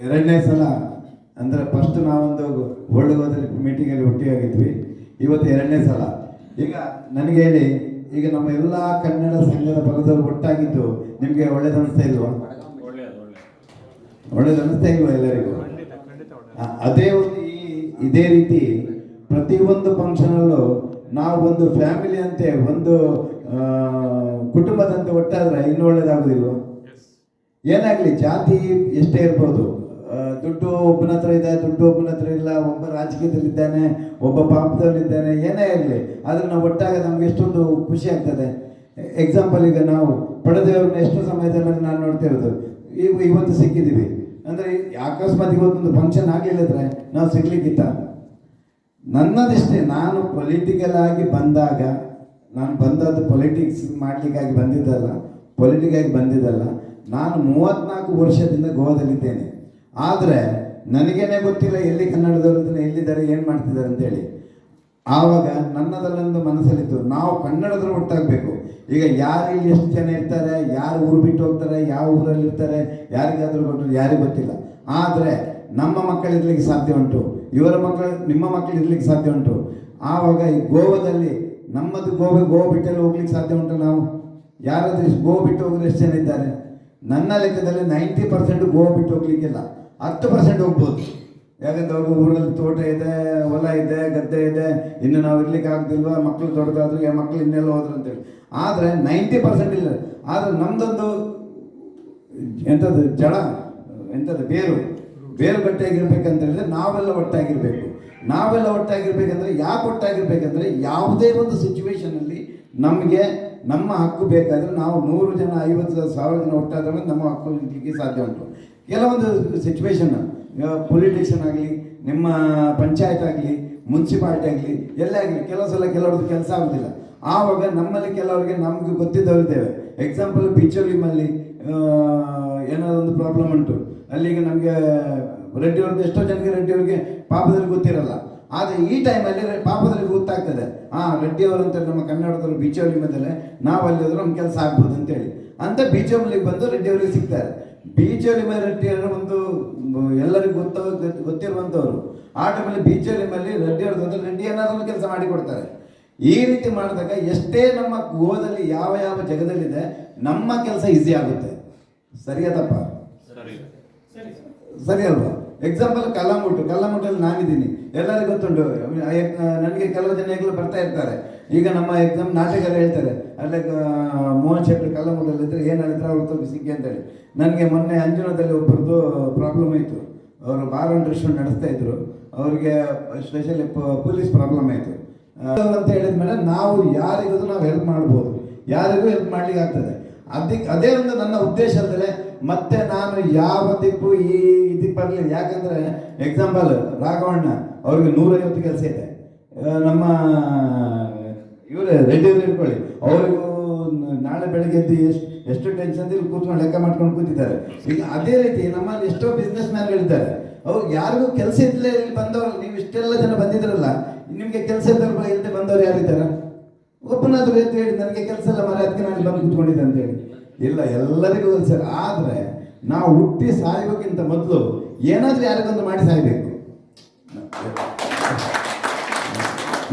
ಎರಡನೇ ಸಲ ಅಂದರೆ ಫಸ್ಟ್ ನಾವೊಂದು ವರ್ಲ್ಡ್ ಗೋದಲ್ಲಿ ಮೀಟಿಂಗಲ್ಲಿ ಒಟ್ಟಿಯಾಗಿದ್ವಿ. ಇವತ್ತು ಎರಡನೇ ಸಲ. ಈಗ ನನಗೆ ಹೇಳಿ, ಈಗ ನಮ್ಮ ಎಲ್ಲ ಕನ್ನಡ ಸಂಘದ ಪರದವರು ಒಟ್ಟಾಗಿದ್ದು ನಿಮಗೆ ಒಳ್ಳೇದು ಅನಿಸ್ತಾ ಇಲ್ವಾ? ಒಳ್ಳೇದು ಅನಿಸ್ತಾ ಇಲ್ವಾ ಎಲ್ಲರಿಗೂ? ಅದೇ ಒಂದು ಇದೇ ರೀತಿ ಪ್ರತಿಯೊಂದು ಫಂಕ್ಷನಲ್ಲೂ ನಾವು ಒಂದು ಫ್ಯಾಮಿಲಿ ಅಂತೆ, ಒಂದು ಕುಟುಂಬದಂತೆ ಒಟ್ಟಾದ್ರೆ ಇನ್ನೂ ಒಳ್ಳೇದಾಗೋದಿಲ್ವ? ಏನಾಗಲಿ, ಜಾತಿ ಎಷ್ಟೇ ಇರ್ಬೋದು, ದುಡ್ಡು ಒಬ್ಬನ ಹತ್ರ ಇದೆ, ದುಡ್ಡು ಒಬ್ಬನ ಹತ್ರ ಇಲ್ಲ, ಒಬ್ಬ ರಾಜಕೀಯದಲ್ಲಿದ್ದಾನೆ, ಒಬ್ಬ ಪಾಪದಲ್ಲಿದ್ದಾನೆ, ಏನೇ ಇರಲಿ, ಆದರೆ ನಾವು ಒಟ್ಟಾಗ ನಮ್ಗೆ ಎಷ್ಟೊಂದು ಖುಷಿ ಆಗ್ತದೆ. ಎಕ್ಸಾಂಪಲ್, ಈಗ ನಾವು ಪಡೆದವ್ರನ್ನ ಎಷ್ಟು ಸಮಯದಲ್ಲಿ ನಾನು ನೋಡ್ತಾ ಇರೋದು, ಇವತ್ತು ಸಿಕ್ಕಿದ್ದೀವಿ ಅಂದರೆ ಅಕಸ್ಮಾತ್ ಇವತ್ತೊಂದು ಫಂಕ್ಷನ್ ಆಗಲಿಲ್ಲದ್ರೆ ನಾವು ಸಿಗ್ಲಿಕ್ಕಿತ್ತ. ನನ್ನದಿಷ್ಟೇ, ನಾನು ಪೊಲಿಟಿಕಲ್ ಆಗಿ ಬಂದಾಗ, ನಾನು ಬಂದದ್ದು ಪೊಲಿಟಿಕ್ಸ್ ಮಾಡಲಿಕ್ಕಾಗಿ ಬಂದಿದ್ದಲ್ಲ. ನಾನು 34 ವರ್ಷದಿಂದ ಗೋವಾದಲ್ಲಿದ್ದೇನೆ. ಆದರೆ ನನಗೇನೆ ಗೊತ್ತಿಲ್ಲ ಎಲ್ಲಿ ಕನ್ನಡದವರು ಎಲ್ಲಿದ್ದಾರೆ, ಏನು ಮಾಡ್ತಿದ್ದಾರೆ ಅಂತೇಳಿ. ಆವಾಗ ನನ್ನದಲ್ಲೊಂದು ಮನಸ್ಸಲ್ಲಿತ್ತು, ನಾವು ಕನ್ನಡದವರು ಒಟ್ಟಾಗಬೇಕು. ಈಗ ಯಾರು ಇಲ್ಲಿ ಎಷ್ಟು ಜನ ಇರ್ತಾರೆ, ಯಾರು ಊರು ಬಿಟ್ಟು ಹೋಗ್ತಾರೆ, ಯಾವ ಊರಲ್ಲಿ ಇರ್ತಾರೆ, ಯಾರಿಗಾದರೂ ಕೊಟ್ಟರು ಯಾರಿಗೂ ಗೊತ್ತಿಲ್ಲ. ಆದರೆ ನಮ್ಮ ಮಕ್ಕಳು ಇರಲಿಕ್ಕೆ ಸಾಧ್ಯ ಉಂಟು, ಇವರ ಮಕ್ಕಳು, ನಿಮ್ಮ ಮಕ್ಕಳು ಇರಲಿಕ್ಕೆ ಸಾಧ್ಯ ಉಂಟು. ಆವಾಗ ಈ ಗೋವಾದಲ್ಲಿ ನಮ್ಮದು ಗೋವಾ ಬಿಟ್ಟಲ್ಲಿ ಹೋಗ್ಲಿಕ್ಕೆ ಸಾಧ್ಯ ಉಂಟು. ನಾವು ಯಾರಾದರೂ ಗೋವಾ ಬಿಟ್ಟು ಹೋಗೋದು ಎಷ್ಟು ಜನ ಇದ್ದಾರೆ? ನನ್ನ ಲೆಕ್ಕದಲ್ಲಿ 90% ಗೋವಾ ಬಿಟ್ಟು ಹೋಗ್ಲಿಕ್ಕಿಲ್ಲ, 10% ಹೋಗ್ಬೋದು. ಯಾಕಂದ್ರೆ ಅವ್ರಿಗೆ ಊರಲ್ಲಿ ತೋಟ ಇದೆ, ಹೊಲ ಇದೆ, ಗದ್ದೆ ಇದೆ, ಇನ್ನು ನಾವು ಇರ್ಲಿಕ್ಕೆ ಆಗ್ತಿಲ್ವಾ, ಮಕ್ಕಳು ದೊಡ್ಡದಾದ್ರು, ಮಕ್ಕಳು ಇನ್ನೆಲ್ಲ ಹೋದ್ರು ಅಂತೇಳಿ. ಆದರೆ 90% ಇಲ್ಲ. ಆದರೆ ನಮ್ದೊಂದು ಎಂಥದ್ದು ಎಂಥದ್ದು ಬೇರು ಗಟ್ಟಿಯಾಗಿರ್ಬೇಕಂತ ಹೇಳಿದ್ರೆ ನಾವೆಲ್ಲ ಒಟ್ಟಾಗಿರ್ಬೇಕಂದ್ರೆ ಯಾಕೆ ಒಟ್ಟಾಗಿರ್ಬೇಕಂದ್ರೆ, ಯಾವುದೇ ಒಂದು ಸಿಚುವೇಶನಲ್ಲಿ ನಮಗೆ ನಮ್ಮ ಹಕ್ಕು ಬೇಕಾದರೆ ನಾವು 100 ಜನ 50,000 ಜನ ಒಟ್ಟಾದ್ರೆ ನಮ್ಮ ಹಕ್ಕು ನಿಲ್ಲಲಿಕ್ಕೆ ಸಾಧ್ಯ ಉಂಟು. ಕೆಲವೊಂದು ಸಿಚುವೇಶನ್, ಪೊಲಿಟಿಷಿಯನ್ ಆಗಲಿ, ನಿಮ್ಮ ಪಂಚಾಯತ್ ಆಗಲಿ, ಮುನ್ಸಿಪಾಲ್ಟಿ ಆಗಲಿ, ಎಲ್ಲೇ ಆಗಲಿ, ಕೆಲವು ಸಲ ಕೆಲವ್ರದ್ದು ಕೆಲಸ ಆಗೋದಿಲ್ಲ. ಆವಾಗ ನಮ್ಮಲ್ಲಿ ಕೆಲವರಿಗೆ ನಮಗೆ ಗೊತ್ತಿದ್ದವರಿದ್ದೇವೆ. ಎಕ್ಸಾಂಪಲ್, ಬಿಚೋಲಿಮಲ್ಲಿ ಏನಾದರೂ ಒಂದು ಪ್ರಾಬ್ಲಮ್ ಉಂಟು, ಅಲ್ಲಿಗೆ ನಮಗೆ ರೆಡ್ಡಿಯವ್ರದ್ದು ಎಷ್ಟೋ ಜನಕ್ಕೆ ರೆಡ್ಡಿಯವ್ರಿಗೆ ಪಾಪದಲ್ಲಿ ಗೊತ್ತಿರಲ್ಲ. ಆದರೆ ಈ ಟೈಮಲ್ಲಿ ಪಾಪದಲ್ಲಿ ಗೊತ್ತಾಗ್ತದೆ, ರೆಡ್ಡಿಯವರು ಅಂತ ನಮ್ಮ ಕನ್ನಡದವರು ಬಿಚೋಲಿಮದಲ್ಲೇ ನಾವು ಅಲ್ಲಿ ಹೋದ್ರೆ ನಮ್ಮ ಕೆಲಸ ಆಗ್ಬೋದು ಅಂತೇಳಿ ಅಂತ ಬಿಚೋಲಿಗೆ ಬಂದು ರೆಡ್ಡಿಯವರಿಗೆ ಸಿಗ್ತಾರೆ. ಬಿಚೋಲಿಮ ರೆಡ್ಡಿಯವರು ಒಂದು ಎಲ್ಲರಿಗೂ ಗೊತ್ತಿರುವಂಥವ್ರು. ಆ ಟೈಮಲ್ಲಿ ಬಿಚೋಲಿಮಲ್ಲಿ ರೆಡ್ಡಿಯವ್ರದ್ದು ಅಂದ್ರೆ ರೆಡ್ಡಿ ಏನಾದರೂ ಕೆಲಸ ಮಾಡಿ ಕೊಡ್ತಾರೆ. ಈ ರೀತಿ ಮಾಡಿದಾಗ ಎಷ್ಟೇ ನಮ್ಮ ಗೋದಲ್ಲಿ ಯಾವ ಜಗದಲ್ಲಿದೆ ನಮ್ಮ ಕೆಲಸ ಈಸಿ ಆಗುತ್ತೆ. ಸರಿಯಾ ತಪ್ಪ? ಸರಿ ಅಲ್ವಾ? ಎಕ್ಸಾಂಪಲ್, ಕಲ್ಲಂಗುಟ್ಟಲ್ಲಿ ನಾನಿದ್ದೀನಿ, ಎಲ್ಲರಿಗೂ ಗೊತ್ತುಂಟು. ನನಗೆ ಕೆಲವು ಜನ ಈಗಲೂ ಬರ್ತಾ ಇರ್ತಾರೆ. ಈಗ ನಮ್ಮ ಎಕ್ಸಾಮ್ ನಾಟಕರು ಹೇಳ್ತಾರೆ, ಅಲ್ಲೇ ಮೋಹನ್ ಶೆಟ್ಟಿ ಕಲ್ಲಂಗುಟ್ಟಲ್ಲಿದ್ದರೆ ಏನು ಹೇಳಿದ್ರೆ ಅವ್ರು ಸ್ವಲ್ಪ ಸಿಕ್ಕಿ ಅಂತೇಳಿ. ನನಗೆ ಮೊನ್ನೆ ಅಂಜನದಲ್ಲಿ ಒಬ್ಬರದ್ದು ಪ್ರಾಬ್ಲಮ್ ಆಯಿತು. ಅವರು ಬಾರ್ ಅಂಡ್ ರೆಸ್ಟೋರೆಂಟ್ ನಡೆಸ್ತಾ ಇದ್ರು, ಅವ್ರಿಗೆ ಸ್ಪೆಷಲಿ ಪೊಲೀಸ್ ಪ್ರಾಬ್ಲಮ್ ಆಯಿತು ಅಂತ ಹೇಳಿದ್ಮೇಲೆ ನಾವು ಯಾರಿಗೂ ನಾವು ಹೆಲ್ಪ್ ಮಾಡ್ಬೋದು, ಯಾರಿಗೂ ಹೆಲ್ಪ್ ಮಾಡ್ಲಿಕ್ಕೆ ಆಗ್ತದೆ. ಅದೇ ಒಂದು ನನ್ನ ಉದ್ದೇಶ ಅಲ್ಲದೆ ಮತ್ತೆ ನಾನು ಯಾವ ದಿಕ್ಕು ಇದಕ್ಕೆ ಬರಲಿಲ್ಲ. ಯಾಕಂದರೆ ಎಕ್ಸಾಂಪಲ್, ರಾಘವಣ್ಣ ಅವ್ರಿಗೆ 150 ಕೆಲಸ ಇದೆ, ನಮ್ಮ ಇವರೇ ರೆಡ್ಡಿಯವರು ಇಟ್ಕೊಳ್ಳಿ, ಅವರಿಗೂ ನಾಳೆ ಬೆಳಗ್ಗೆ ಎದ್ದು ಎಷ್ಟು ಟೆನ್ಷನ್ ಕೂತ್ಕೊಂಡು ಲೆಕ್ಕ ಮಾಡ್ಕೊಂಡು ಕೂತಿದ್ದಾರೆ. ಈಗ ಅದೇ ರೀತಿ ನಮ್ಮಲ್ಲಿ ಎಷ್ಟೋ ಬಿಸ್ನೆಸ್ ಮ್ಯಾನ್ಗಳಿದ್ದಾರೆ, ಅವ್ರಿಗೆ ಯಾರಿಗೂ ಕೆಲಸ ಇಲ್ಲದೆ ಇಲ್ಲಿ ಬಂದವರು, ನೀವು ಇಷ್ಟೆಲ್ಲ ಜನ ಬಂದಿದ್ರಲ್ಲ, ನಿಮಗೆ ಕೆಲಸ ಇಲ್ಲದೆ ಬಂದವರು ಯಾರಿದ್ದಾರೆ? ಒಬ್ಬನಾದರೂ ಎದ್ದು ಹೇಳಿ ನನಗೆ ಕೆಲಸ ಇಲ್ಲ ಮರ, ಅದಕ್ಕೆ ನಾನು ಬಂದು ಕೂತ್ಕೊಂಡಿದ್ದೆ ಅಂತೇಳಿ. ಇಲ್ಲ, ಎಲ್ಲರಿಗೂ ಕೆಲಸ. ಆದರೆ ನಾವು ಹುಟ್ಟಿ ಸಾಯೋಕ್ಕಿಂತ ಮೊದಲು ಏನಾದರೂ ಯಾರಿಗೊಂದು ಮಾಡಿ ಸಾಯಬೇಕು.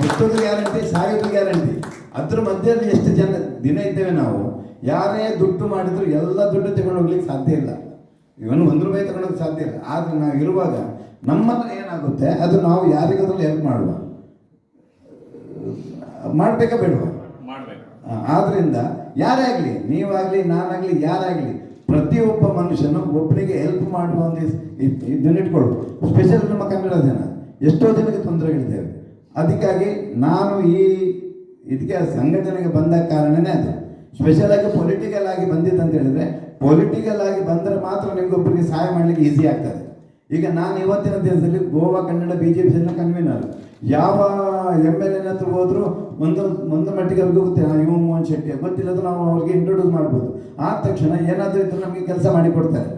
ಹುಟ್ಟೋದು ಗ್ಯಾರಂಟಿ, ಸಾಯೋದು ಗ್ಯಾರಂಟಿ. ಅದ್ರ ಮಧ್ಯದಲ್ಲಿ ಎಷ್ಟು ದಿನ ಇದ್ದೇವೆ ನಾವು. ಯಾರೇ ದುಡ್ಡು ಮಾಡಿದ್ರು ಎಲ್ಲ ದುಡ್ಡು ತಗೊಂಡು ಹೋಗ್ಲಿಕ್ಕೆ ಸಾಧ್ಯ ಇಲ್ಲ, ಇವನು 1 ರೂಪಾಯಿ ತಗೊಂಡೋಗಿ ಸಾಧ್ಯ ಇಲ್ಲ. ಆದರೆ ನಾವು ಇರುವಾಗ ನಮ್ಮ ಹತ್ರ ಏನಾಗುತ್ತೆ ಅದು ನಾವು ಯಾರಿಗಾದ್ರೂ ಹೆಲ್ಪ್ ಮಾಡಬೇಕಾ ಬೇಡವಾ? ಆದ್ರಿಂದ ಯಾರೇ ಆಗಲಿ, ನೀವಾಗಲಿ, ನಾನಾಗಲಿ, ಯಾರಾಗಲಿ, ಪ್ರತಿಯೊಬ್ಬ ಮನುಷ್ಯನು ಒಬ್ಬನಿಗೆ ಹೆಲ್ಪ್ ಮಾಡುವ ಒಂದು ಇದನ್ನಿಟ್ಕೊಳ್ಳು. ಸ್ಪೆಷಲ್ ನಮ್ಮ ಕನ್ನಡ ಜನ ಎಷ್ಟೋ ಜನಕ್ಕೆ ತೊಂದರೆಗಳಿದ್ದೇವೆ. ಅದಕ್ಕಾಗಿ ನಾನು ಇದಕ್ಕೆ ಸಂಘಟನೆಗೆ ಬಂದ ಕಾರಣನೇ ಅದು. ಸ್ಪೆಷಲ್ ಆಗಿ ಪೊಲಿಟಿಕಲ್ ಆಗಿ ಬಂದಿದ್ದಂತ ಹೇಳಿದ್ರೆ, ಪೊಲಿಟಿಕಲ್ ಆಗಿ ಬಂದರೆ ಮಾತ್ರ ನಿಮ್ಗೊಬ್ಬರಿಗೆ ಸಹಾಯ ಮಾಡಲಿಕ್ಕೆ ಈಸಿ ಆಗ್ತದೆ. ಈಗ ನಾನು ಇವತ್ತಿನ ದಿನದಲ್ಲಿ ಗೋವಾ ಕನ್ನಡ BJP ಕನ್ವೀನರ್, ಯಾವ MLA ಹತ್ರ ಹೋದ್ರು ಒಂದು ಮಟ್ಟಿಗೆ ಅವ್ರಿಗೆ ಗೊತ್ತಿಲ್ಲ, ಇವ ಮೋಹನ್ ಶೆಟ್ಟಿ ಗೊತ್ತಿಲ್ಲದ್ರೆ ನಾವು ಅವ್ರಿಗೆ ಇಂಟ್ರೊಡ್ಯೂಸ್ ಮಾಡ್ಬೋದು. ಆದ ತಕ್ಷಣ ಏನಾದರೂ ಇದ್ರೆ ನಮಗೆ ಕೆಲಸ ಮಾಡಿ ಕೊಡ್ತಾರೆ.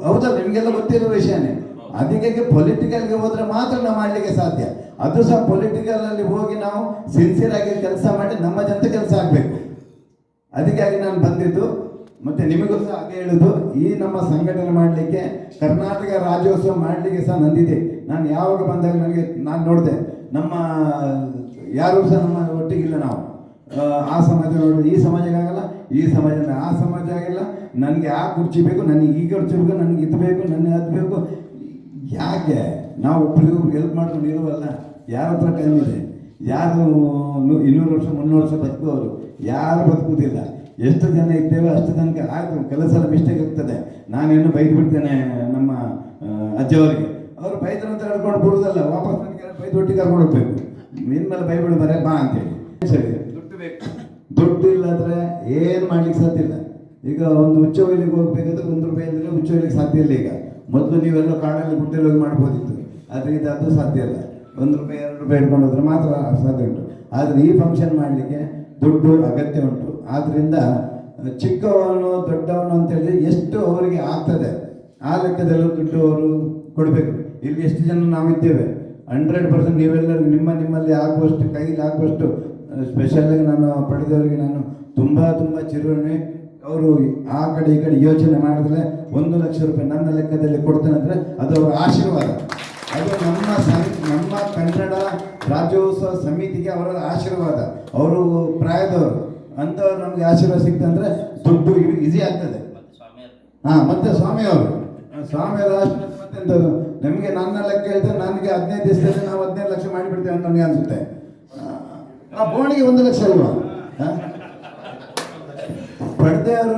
ಹೌದಲ್ಲ, ನಿಮಗೆಲ್ಲ ಗೊತ್ತಿರೋ ವಿಷಯನೇ. ಅದಕ್ಕೆ ಪೊಲಿಟಿಕಲ್ಗೆ ಹೋದ್ರೆ ಮಾತ್ರ ನಾವು ಮಾಡಲಿಕ್ಕೆ ಸಾಧ್ಯ. ಅದು ಸಹ ಪೊಲಿಟಿಕಲಲ್ಲಿ ಹೋಗಿ ನಾವು ಸಿನ್ಸಿಯರ್ ಆಗಿ ಕೆಲಸ ಮಾಡಿ ನಮ್ಮ ಜನತೆ ಕೆಲಸ ಆಗಬೇಕು. ಅದಕ್ಕಾಗಿ ನಾನು ಬಂದಿದ್ದು. ಮತ್ತೆ ನಿಮಗೂ ಸಹ ಅದೇ ಹೇಳುದು, ಈ ನಮ್ಮ ಸಂಘಟನೆ ಮಾಡಲಿಕ್ಕೆ ಕರ್ನಾಟಕ ರಾಜ್ಯೋತ್ಸವ ಮಾಡಲಿಕ್ಕೆ ಸಹ ನಂದಿದೆ. ನಾನು ಯಾವಾಗ ಬಂದಾಗ ನನಗೆ ನಾನು ನೋಡಿದೆ, ನಮ್ಮ ಯಾರೂ ಸಹ ನಮ್ಮ ಒಟ್ಟಿಗಿಲ್ಲ. ನಾವು ಆ ಸಮಾಜ ನೋಡಿ, ಈ ಸಮಾಜಕ್ಕಾಗಲ್ಲ, ಈ ಸಮಾಜ ಆ ಸಮಾಜ ಆಗಿಲ್ಲ, ನನಗೆ ಆ ಕುರ್ಚಿ ಬೇಕು, ನನಗೆ ಈ ಕುರ್ಚಿ ಬೇಕು, ನನಗೆ ಇದು ಬೇಕು, ನನಗೆ ಅದು ಬೇಕು. ಯಾಕೆ ನಾವು ಒಬ್ಬರಿಗೊಬ್ರು ಹೆಲ್ಪ್ ಮಾಡ್ಕೊಂಡು ಇರುವಲ್ಲ? ಯಾರ ಹತ್ರ ಟೈಮ್ ಇದೆ? ಯಾರು 200 ವರ್ಷ 300 ವರ್ಷ ಬದುಕುವವರು ಯಾರು ಬದುಕುವುದಿಲ್ಲ. ಎಷ್ಟು ಜನ ಇದ್ದೇವೆ ಅಷ್ಟು ಜನಕ್ಕೆ ಆಯಿತು. ಕೆಲಸ ಎಲ್ಲ ಮಿಸ್ಟೇಕ್ ಆಗ್ತದೆ. ನಾನೇನು ಬೈದು ಬಿಡ್ತೇನೆ ನಮ್ಮ ಅಜ್ಜವರಿಗೆ. ಅವರು ಬೈದ್ರಂತ ಹೇಳ್ಕೊಂಡು ಬರುವುದಲ್ಲ, ವಾಪಸ್ ನನಗೆ ಬೈದು ಒಟ್ಟಿಗೆ ಕರ್ಕೊಂಡು ಹೋಗ್ಬೇಕು. ಇನ್ಮೇಲೆ ಬೈಬಿಡು ಬರೇ ಬಾ ಅಂತೇಳಿ. ಸರಿ, ದುಡ್ಡು ಬೇಕು. ದುಡ್ಡು ಇಲ್ಲಾಂದ್ರೆ ಏನು ಮಾಡ್ಲಿಕ್ಕೆ ಸಾಧ್ಯ ಇಲ್ಲ. ಈಗ ಒಂದು ಹುಚ್ಚ ಹೊಯ್ಲಿಗೆ ಹೋಗ್ಬೇಕಾದ್ರೆ 1 ರೂಪಾಯಿ ಇಲ್ಲದ್ರೆ ಹುಚ್ಚ ಹೊಯ್ಲಿಕ್ಕೆ ಸಾಧ್ಯ ಇಲ್ಲ. ಈಗ ಮೊದಲು ನೀವೆಲ್ಲ ಕಾಡಲ್ಲಿ ಗುಡ್ಡೆಲ್ಲಿ ಹೋಗಿ ಮಾಡ್ಬೋದಿತ್ತು, ಆದರೆ ಇದು ಅದು ಸಾಧ್ಯ ಇಲ್ಲ. 1 ರೂಪಾಯಿ 2 ರೂಪಾಯಿ ಇಟ್ಕೊಂಡು ಹೋದ್ರೆ ಮಾತ್ರ ಸಾಧ್ಯ ಉಂಟು. ಆದರೆ ಈ ಫಂಕ್ಷನ್ ಮಾಡಲಿಕ್ಕೆ ದುಡ್ಡು ಅಗತ್ಯ ಉಂಟು. ಆದ್ದರಿಂದ ಚಿಕ್ಕವನು ದೊಡ್ಡವನು ಅಂತೇಳಿ ಎಷ್ಟು ಅವರಿಗೆ ಆಗ್ತದೆ ಆ ಲೆಕ್ಕದಲ್ಲೂ ದುಡ್ಡು ಅವರು ಕೊಡಬೇಕು. ಇಲ್ಲಿ ಎಷ್ಟು ಜನ ನಾವಿದ್ದೇವೆ, 100% ನೀವೆಲ್ಲರೂ ನಿಮ್ಮಲ್ಲಿ ಆಗುವಷ್ಟು, ಕೈಲಿ ಆಗುವಷ್ಟು ಸ್ಪೆಷಲಾಗಿ ನಾನು ಪಡೆದವರಿಗೆ ನಾನು ತುಂಬ ಚಿರುಣಿ. ಅವರು ಆ ಕಡೆ ಈ ಕಡೆ ಯೋಚನೆ ಮಾಡಿದ್ರೆ 1 ಲಕ್ಷ ರೂಪಾಯಿ ನನ್ನ ಲೆಕ್ಕದಲ್ಲಿ ಕೊಡ್ತೇನೆ ಅಂದರೆ ಅದು ಅವರ ಆಶೀರ್ವಾದ. ಅದು ನಮ್ಮ ಕನ್ನಡ ರಾಜ್ಯೋತ್ಸವ ಸಮಿತಿಗೆ ಅವರ ಆಶೀರ್ವಾದ. ಅವರು ಪ್ರಾಯದವರು ಅಂಥವ್ರು ನಮಗೆ ಆಶೀರ್ವಾದ ಸಿಕ್ತಂದ್ರೆ ದುಡ್ಡು ಈಸಿ ಆಗ್ತದೆ. ಮತ್ತೆ ಸ್ವಾಮಿಯವರು ಆಶೀರ್ವಾದ ಮತ್ತೆಂಥದ್ದು ನಮಗೆ ನನ್ನ ಲೆಕ್ಕ ಹೇಳ್ತಾರೆ. ನನಗೆ 15 ದಿವಸದಲ್ಲಿ ನಾವು 15 ಲಕ್ಷ ಮಾಡಿಬಿಡ್ತೇವೆ ಅಂತ ನನಗೆ ಅನಿಸುತ್ತೆ. ಆ ಬೋಣಿಗೆ 1 ಲಕ್ಷ ಅಲ್ವಾ? ಪಡೆದೆ ಅವರು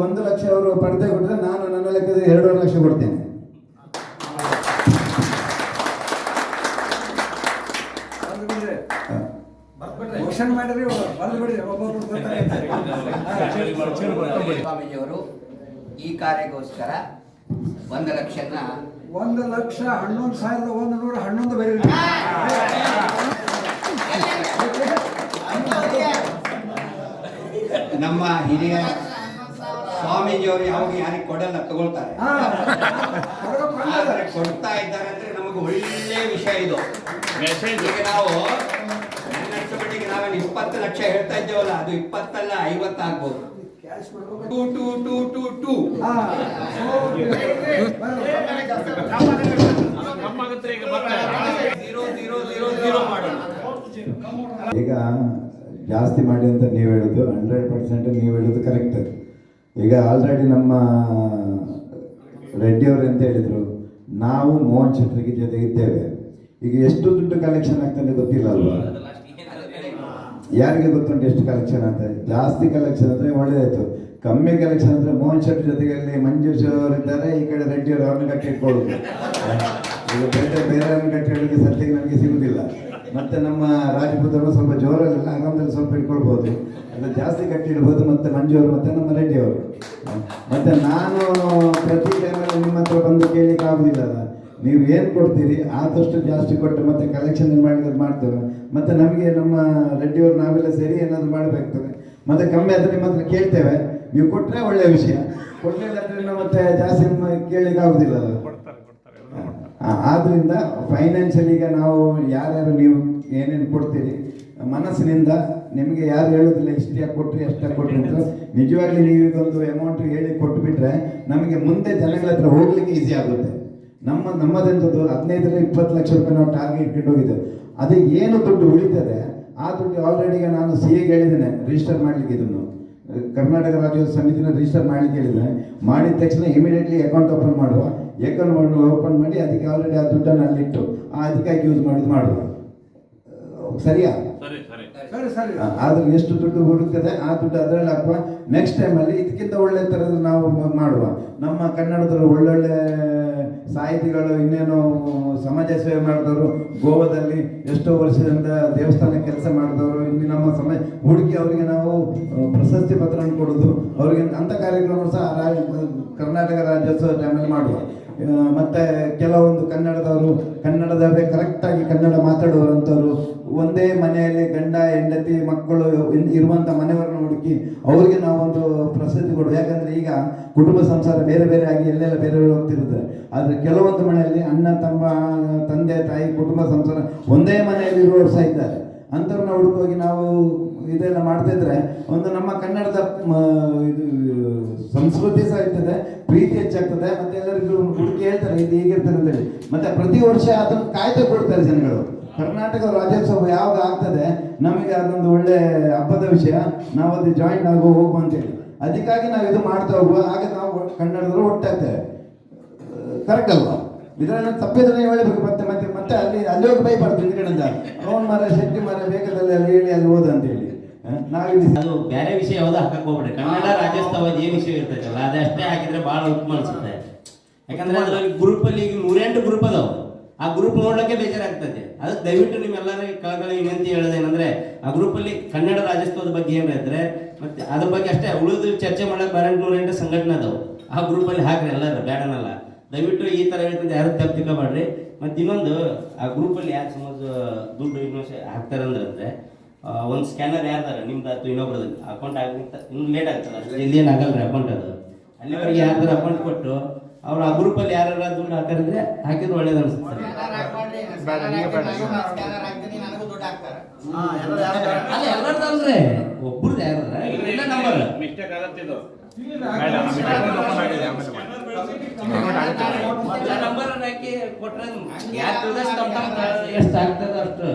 1 ಲಕ್ಷ ಅವರು ಪಡೆದೆ ಕೊಟ್ಟರೆ ನಾನು ನನ್ನ ಲೆಕ್ಕದಲ್ಲಿ 2.5 ಲಕ್ಷ ಕೊಡ್ತೇನೆ. ಸ್ವಾಮೀಜಿಯವರು ಈ ಕಾರ್ಯಕ್ಕೋಸ್ಕರ 1 ಲಕ್ಷನ 1,11,111 ಬೇರೆ ನಮ್ಮ ಹಿರಿಯ ಸ್ವಾಮೀಜಿಯವರು ಯಾವಾಗ ಯಾರಿಗೆ ಕೊಡಲ್ಲ, ತಗೊಳ್ತಾರೆ. ಕೊಡ್ತಾ ಇದ್ದಾರೆ ಅಂದ್ರೆ ನಮಗೆ ಒಳ್ಳೆ ವಿಷಯ ಇದು. ಈಗ ನಾವು ಮಟ್ಟಿಗೆ ನಾವೇನು 20 ಲಕ್ಷ ಹೇಳ್ತಾ ಇದ್ದೇವಲ್ಲ, ಅದು 20 ಅಲ್ಲ 50 ಆಗ್ಬೋದು. 2 ಮಾಡೋಣ. ಈಗ ಜಾಸ್ತಿ ಮಾಡಿ ಅಂತ ನೀವು ಹೇಳೋದು 100% ನೀವು ಹೇಳೋದು ಕರೆಕ್ಟ್. ಈಗ ಆಲ್ರೆಡಿ ನಮ್ಮ ರೆಡ್ಡಿಯವರು ಅಂತ ಹೇಳಿದರು, ನಾವು ಮೋಹನ್ ಶೆಟ್ಟರಿಗೆ ಜೊತೆ ಇದ್ದೇವೆ. ಈಗ ಎಷ್ಟು ದುಡ್ಡು ಕಲೆಕ್ಷನ್ ಆಗ್ತದೆ ಗೊತ್ತಿಲ್ಲ ಅಲ್ವಾ? ಯಾರಿಗೆ ಗೊತ್ತುಂಟು ಎಷ್ಟು ಕಲೆಕ್ಷನ್ ಅಂತ? ಜಾಸ್ತಿ ಕಲೆಕ್ಷನ್ ಅಂದರೆ ಒಳ್ಳೆಯದಾಯಿತು. ಕಮ್ಮಿ ಕಲೆಕ್ಷನ್ ಅಂದರೆ ಮೋಹನ್ ಶೆಟ್ಟಿ ಜೊತೆಗೆ ಮಂಜುಷ್ ಅವರು ಇದ್ದಾರೆ, ಈ ಕಡೆ ರೆಡ್ಡಿಯವರು ಅವ್ರನ್ನ ಕಟ್ಟಿ ಇಟ್ಕೊಳ್ಳೋದು. ಈಗ ಬೇರೆಯವ್ರನ್ನ ಕಟ್ಟಿ ಹೇಳೋಕ್ಕೆ ಸದ್ಯಕ್ಕೆ ನನಗೆ ಸಿಗುವುದಿಲ್ಲ. ಮತ್ತು ನಮ್ಮ ರಾಜಪುತ್ರರು ಸ್ವಲ್ಪ ಜೋರಲ್ಲ, ಆರಾಮದಲ್ಲಿ ಸ್ವಲ್ಪ ಇಟ್ಕೊಳ್ಬೋದು, ಎಲ್ಲ ಜಾಸ್ತಿ ಕಟ್ಟಿ ಇಡ್ಬೋದು. ಮತ್ತು ಮಂಜುವರು ಮತ್ತು ನಮ್ಮ ರೆಡ್ಡಿಯವರು. ಮತ್ತು ನಾನು ಪ್ರತಿ ಟೈಮಲ್ಲಿ ನಿಮ್ಮ ಹತ್ರ ಬಂದು ಕೇಳಲಿಕ್ಕೆ ಆಗೋದಿಲ್ಲ. ನೀವು ಏನು ಕೊಡ್ತೀರಿ ಆದಷ್ಟು ಜಾಸ್ತಿ ಕೊಟ್ಟು ಮತ್ತೆ ಕಲೆಕ್ಷನ್ ಮಾಡಿದ್ರೆ ಮಾಡ್ತೇವೆ. ಮತ್ತು ನಮಗೆ ನಮ್ಮ ರೆಡ್ಡಿಯವರು ನಾವೆಲ್ಲ ಸೇರಿ ಏನಾದರೂ ಮಾಡಬೇಕಾಗ್ತದೆ. ಮತ್ತು ಕಮ್ಮಿ ಆದರೆ ನಿಮ್ಮ ಹತ್ರ ಕೇಳ್ತೇವೆ, ನೀವು ಕೊಟ್ಟರೆ ಒಳ್ಳೆಯ ವಿಷಯ. ಕೊಡಲಿಲ್ಲ ಅಂದರೆ ನಾವು ಮತ್ತೆ ಜಾಸ್ತಿ ಕೇಳಲಿಕ್ಕೆ ಆಗೋದಿಲ್ಲ. ಆದ್ದರಿಂದ ಫೈನಾನ್ಷಿಯಲಿ ಈಗ ನಾವು ಯಾರ್ಯಾರು ನೀವು ಏನೇನು ಕೊಡ್ತೀರಿ ಮನಸ್ಸಿನಿಂದ, ನಿಮಗೆ ಯಾರು ಹೇಳೋದಿಲ್ಲ ಇಷ್ಟು ಯಾಕೆ ಕೊಟ್ಟರಿ ಅಷ್ಟಾಗಿ ಕೊಟ್ಟರಿ ಅಂತ. ನಿಜವಾಗ್ಲಿ ನೀವೀಗೊಂದು ಅಮೌಂಟ್ ಹೇಳಿ ಕೊಟ್ಟುಬಿಟ್ರೆ ನಮಗೆ ಮುಂದೆ ಜನಗಳ ಹತ್ರ ಹೋಗ್ಲಿಕ್ಕೆ ಈಸಿ ಆಗುತ್ತೆ. ನಮ್ಮದೆಂಥದ್ದು 15-20 ಲಕ್ಷ ರೂಪಾಯಿ ನಾವು ಟಾರ್ಗೆಟ್ ಇಟ್ಕೊಂಡು ಹೋಗಿದ್ದೇವೆ. ಅದು ಏನು ದುಡ್ಡು ಉಳಿತದೆ ಆ ದುಡ್ಡು ಆಲ್ರೆಡಿ ನಾನು CA ಹೇಳಿದ್ದೇನೆ ರಿಜಿಸ್ಟರ್ ಮಾಡಲಿಕ್ಕೆ. ಇದನ್ನು ಕರ್ನಾಟಕ ರಾಜ್ಯೋತ್ಸವ ಸಮಿತಿನ ರಿಜಿಸ್ಟರ್ ಮಾಡಲಿಕ್ಕೆ ಹೇಳಿದ್ದೇನೆ. ಮಾಡಿದ ತಕ್ಷಣ ಇಮಿಡಿಯೇಟ್ಲಿ ಅಕೌಂಟ್ ಓಪನ್ ಮಾಡುವ. ಅಕೌಂಟ್ ಓಪನ್ ಮಾಡಿ ಅದಕ್ಕೆ ಆಲ್ರೆಡಿ ಆ ದುಡ್ಡನ್ನು ಅಲ್ಲಿಟ್ಟು ಅದಕ್ಕಾಗಿ ಯೂಸ್ ಮಾಡುವ. ಸರಿಯಾ? ಆದ್ರೆ ಎಷ್ಟು ದುಡ್ಡು ಬರುತ್ತದೆ ಆ ದುಡ್ಡು ಅದರಲ್ಲಿ ಹಾಕುವ. ನೆಕ್ಸ್ಟ್ ಟೈಮಲ್ಲಿ ಇದಕ್ಕಿಂತ ಒಳ್ಳೆ ಥರದ ನಾವು ಮಾಡುವ. ನಮ್ಮ ಕನ್ನಡದವರು ಒಳ್ಳೊಳ್ಳೆ ಸಾಹಿತಿಗಳು, ಇನ್ನೇನು ಸಮಾಜ ಸೇವೆ ಮಾಡಿದವರು, ಗೋವಾದಲ್ಲಿ ಎಷ್ಟೋ ವರ್ಷದಿಂದ ದೇವಸ್ಥಾನ ಕೆಲಸ ಮಾಡಿದವರು, ಇಲ್ಲಿ ನಮ್ಮ ಸಮಾಜ ಹುಡುಕಿ ಅವರಿಗೆ ನಾವು ಪ್ರಶಸ್ತಿ ಪತ್ರ ಕೊಡೋದು, ಅವರಿಗೆ ಅಂಥ ಕಾರ್ಯಕ್ರಮ ಸಹ ಕರ್ನಾಟಕ ರಾಜ್ಯೋತ್ಸವ ಟೈಮಲ್ಲಿ ಮಾಡುವ. ಮತ್ತು ಕೆಲವೊಂದು ಕನ್ನಡದವರೇ ಕರೆಕ್ಟಾಗಿ ಕನ್ನಡ ಮಾತಾಡುವಂಥವ್ರು, ಒಂದೇ ಮನೆಯಲ್ಲಿ ಗಂಡ ಹೆಂಡತಿ ಮಕ್ಕಳು ಇರುವಂಥ ಮನೆಯವರನ್ನು ಹುಡುಕಿ ಅವರಿಗೆ ನಾವೊಂದು ಪ್ರಶಸ್ತಿ ಕೊಡುವ. ಯಾಕಂದರೆ ಈಗ ಕುಟುಂಬ ಸಂಸಾರ ಬೇರೆ ಬೇರೆ ಆಗಿ ಎಲ್ಲೆಲ್ಲ ಬೇರೆ ಹೋಗ್ತಿರುತ್ತೆ. ಆದರೆ ಕೆಲವೊಂದು ಮನೆಯಲ್ಲಿ ಅಣ್ಣ ತಮ್ಮ ತಂದೆ ತಾಯಿ ಕುಟುಂಬ ಸಂಸಾರ ಒಂದೇ ಮನೆಯಲ್ಲಿ ಇರುವವರು ಸಹ ಇದ್ದಾರೆ. ಅಂಥವ್ರನ್ನ ಹುಡುಕೋಗಿ ನಾವು ಇದೆಲ್ಲ ಮಾಡ್ತಾ ಇದ್ರೆ ಒಂದು ನಮ್ಮ ಕನ್ನಡದ ಇದು ಸಂಸ್ಕೃತಿ ಸಹ ಇರ್ತದೆ, ಪ್ರೀತಿ ಹೆಚ್ಚಾಗ್ತದೆ, ಮತ್ತೆ ಎಲ್ಲರಿಗೂ ಹುಡುಕಿ ಹೇಳ್ತಾರೆ ಇದು ಹೀಗಿರ್ತದೆ ಅಂತೇಳಿ. ಮತ್ತೆ ಪ್ರತಿ ವರ್ಷ ಅದನ್ನು ಕಾಯ್ದೆ ಕೊಡ್ತಾರೆ ಜನಗಳು. ಕರ್ನಾಟಕ ರಾಜ್ಯೋತ್ಸವ ಯಾವಾಗ ಆಗ್ತದೆ ನಮಗೆ ಅದೊಂದು ಒಳ್ಳೆ ಹಬ್ಬದ ವಿಷಯ, ನಾವು ಅದು ಜಾಯಿನ್ ಹೋಗುವ ಅಂತೇಳಿ. ಅದಕ್ಕಾಗಿ ನಾವು ಇದು ಮಾಡ್ತಾ ಹೋಗುವ, ಆಗ ನಾವು ಕನ್ನಡದವರು ಒಟ್ಟಾಗ್ತೇವೆ. ಕರೆಕ್ಟ್ ಅಲ್ವಾ? ಇದರಲ್ಲಿ ತಪ್ಪಿದ್ರೆ ನೀವು ಹೇಳಬೇಕು. ಮತ್ತೆ ಮತ್ತೆ ಮತ್ತೆ ಅಲ್ಲಿ ಹೋಗಿ ಬೈಬಾರ್ದು ಹಿಂದ್ಗಡೆಯಿಂದ, ಅವನ ಮರ ಶೆಟ್ಟಿ ಮರ ಬೇಕಾದಲ್ಲಿ ಅಲ್ಲಿ ಹೇಳಿ ಅಲ್ಲಿ ಓದು ಅಂತೇಳಿ. ಅದು ಬೇರೆ ವಿಷಯ ಯಾವ್ದು ಹಾಕಕ್ ಹೋಗ್ಬಿಡ್ರಿ. ಕನ್ನಡ ರಾಜ್ಯೋತ್ಸವ ಏನ್ ವಿಷಯ ಇರ್ತೈತಲ್ಲ ಅದಷ್ಟೇ ಹಾಕಿದ್ರೆ ಬಹಳ ಉತ್ತಮ ಅನ್ಸುತ್ತೆ. ಯಾಕಂದ್ರೆ ಅದ್ರಲ್ಲಿ ಗ್ರೂಪ್ ಅಲ್ಲಿ ಈಗ 108 ಗ್ರೂಪ್ ಅದಾವ. ಆ ಗ್ರೂಪ್ ನೋಡ್ಲಿಕ್ಕೆ ಬೇಜಾರಾಗ್ತದೆ. ಅದಕ್ಕೆ ದಯವಿಟ್ಟು ನಿಮ್ಮೆಲ್ಲರ ಕಳಕಳಿ ವಿನಂತಿ ಹೇಳೋದೇನಂದ್ರೆ ಆ ಗ್ರೂಪ್ ಅಲ್ಲಿ ಕನ್ನಡ ರಾಜ್ಯೋತ್ಸವದ ಬಗ್ಗೆ ಏನಿದ್ರೆ ಮತ್ತೆ ಅದ್ರ ಬಗ್ಗೆ ಅಷ್ಟೇ ಉಳಿದು ಚರ್ಚೆ ಮಾಡಕ್ 108 ಸಂಘಟನೆ ಅದಾವ. ಆ ಗ್ರೂಪ್ ಅಲ್ಲಿ ಹಾಕ್ರಿ ಎಲ್ಲರೂ, ಬೇಡನಲ್ಲ. ದಯವಿಟ್ಟು ಈ ತರ ಹೇಳ್ತಿದ್ದೆ ಯಾರು ತಪ್ಪು ತಿಳ್ಕೊಬೇಡ್ರಿ. ಮತ್ತೆ ಇನ್ನೊಂದು ಆ ಗ್ರೂಪ್ ಅಲ್ಲಿ ಯಾರು ಸಮಾಜ ದುಡ್ಡು ಇನ್ನೊಂದು ಹಾಕ್ತಾರೆ ಅಂದ್ರೆ ಒಂದು ಸ್ಕ್ಯಾನರ್ ಯಾರ್ದಾರ ನಿಮ್ದು ಅಥವಾ ಇನ್ನೊಬ್ರದ್ದು ಅಕೌಂಟ್ ಆಗಿಂತ ಇನ್ನು ಲೇಟ್ ಆಗ್ತದೆ, ಅಷ್ಟು ಜಲ್ದಿ ಏನು ಆಗಲ್ಲ ರೀ ಅಕೌಂಟ್. ಅದು ಅಲ್ಲಿವರೆಗೆ ಯಾರ್ದಾರ ಅಕೌಂಟ್ ಕೊಟ್ಟು ಅವ್ರು ಆ ಗ್ರೂಪಲ್ಲಿ ಯಾರು ದುಡ್ಡು ಹಾಕಿದ್ರೆ ಹಾಕಿದ್ರೆ ಒಳ್ಳೇದು ಅನ್ಸುತ್ತೆ. ಎಲ್ಲರದಲ್ರಿ ಒಬ್ರದ್ದು ಯಾರ ನಂಬರ್ ನಂಬರ್ ಹಾಕಿ ಕೊಟ್ರೆ ಎಷ್ಟು ಆಗ್ತದೆ ಅಷ್ಟು.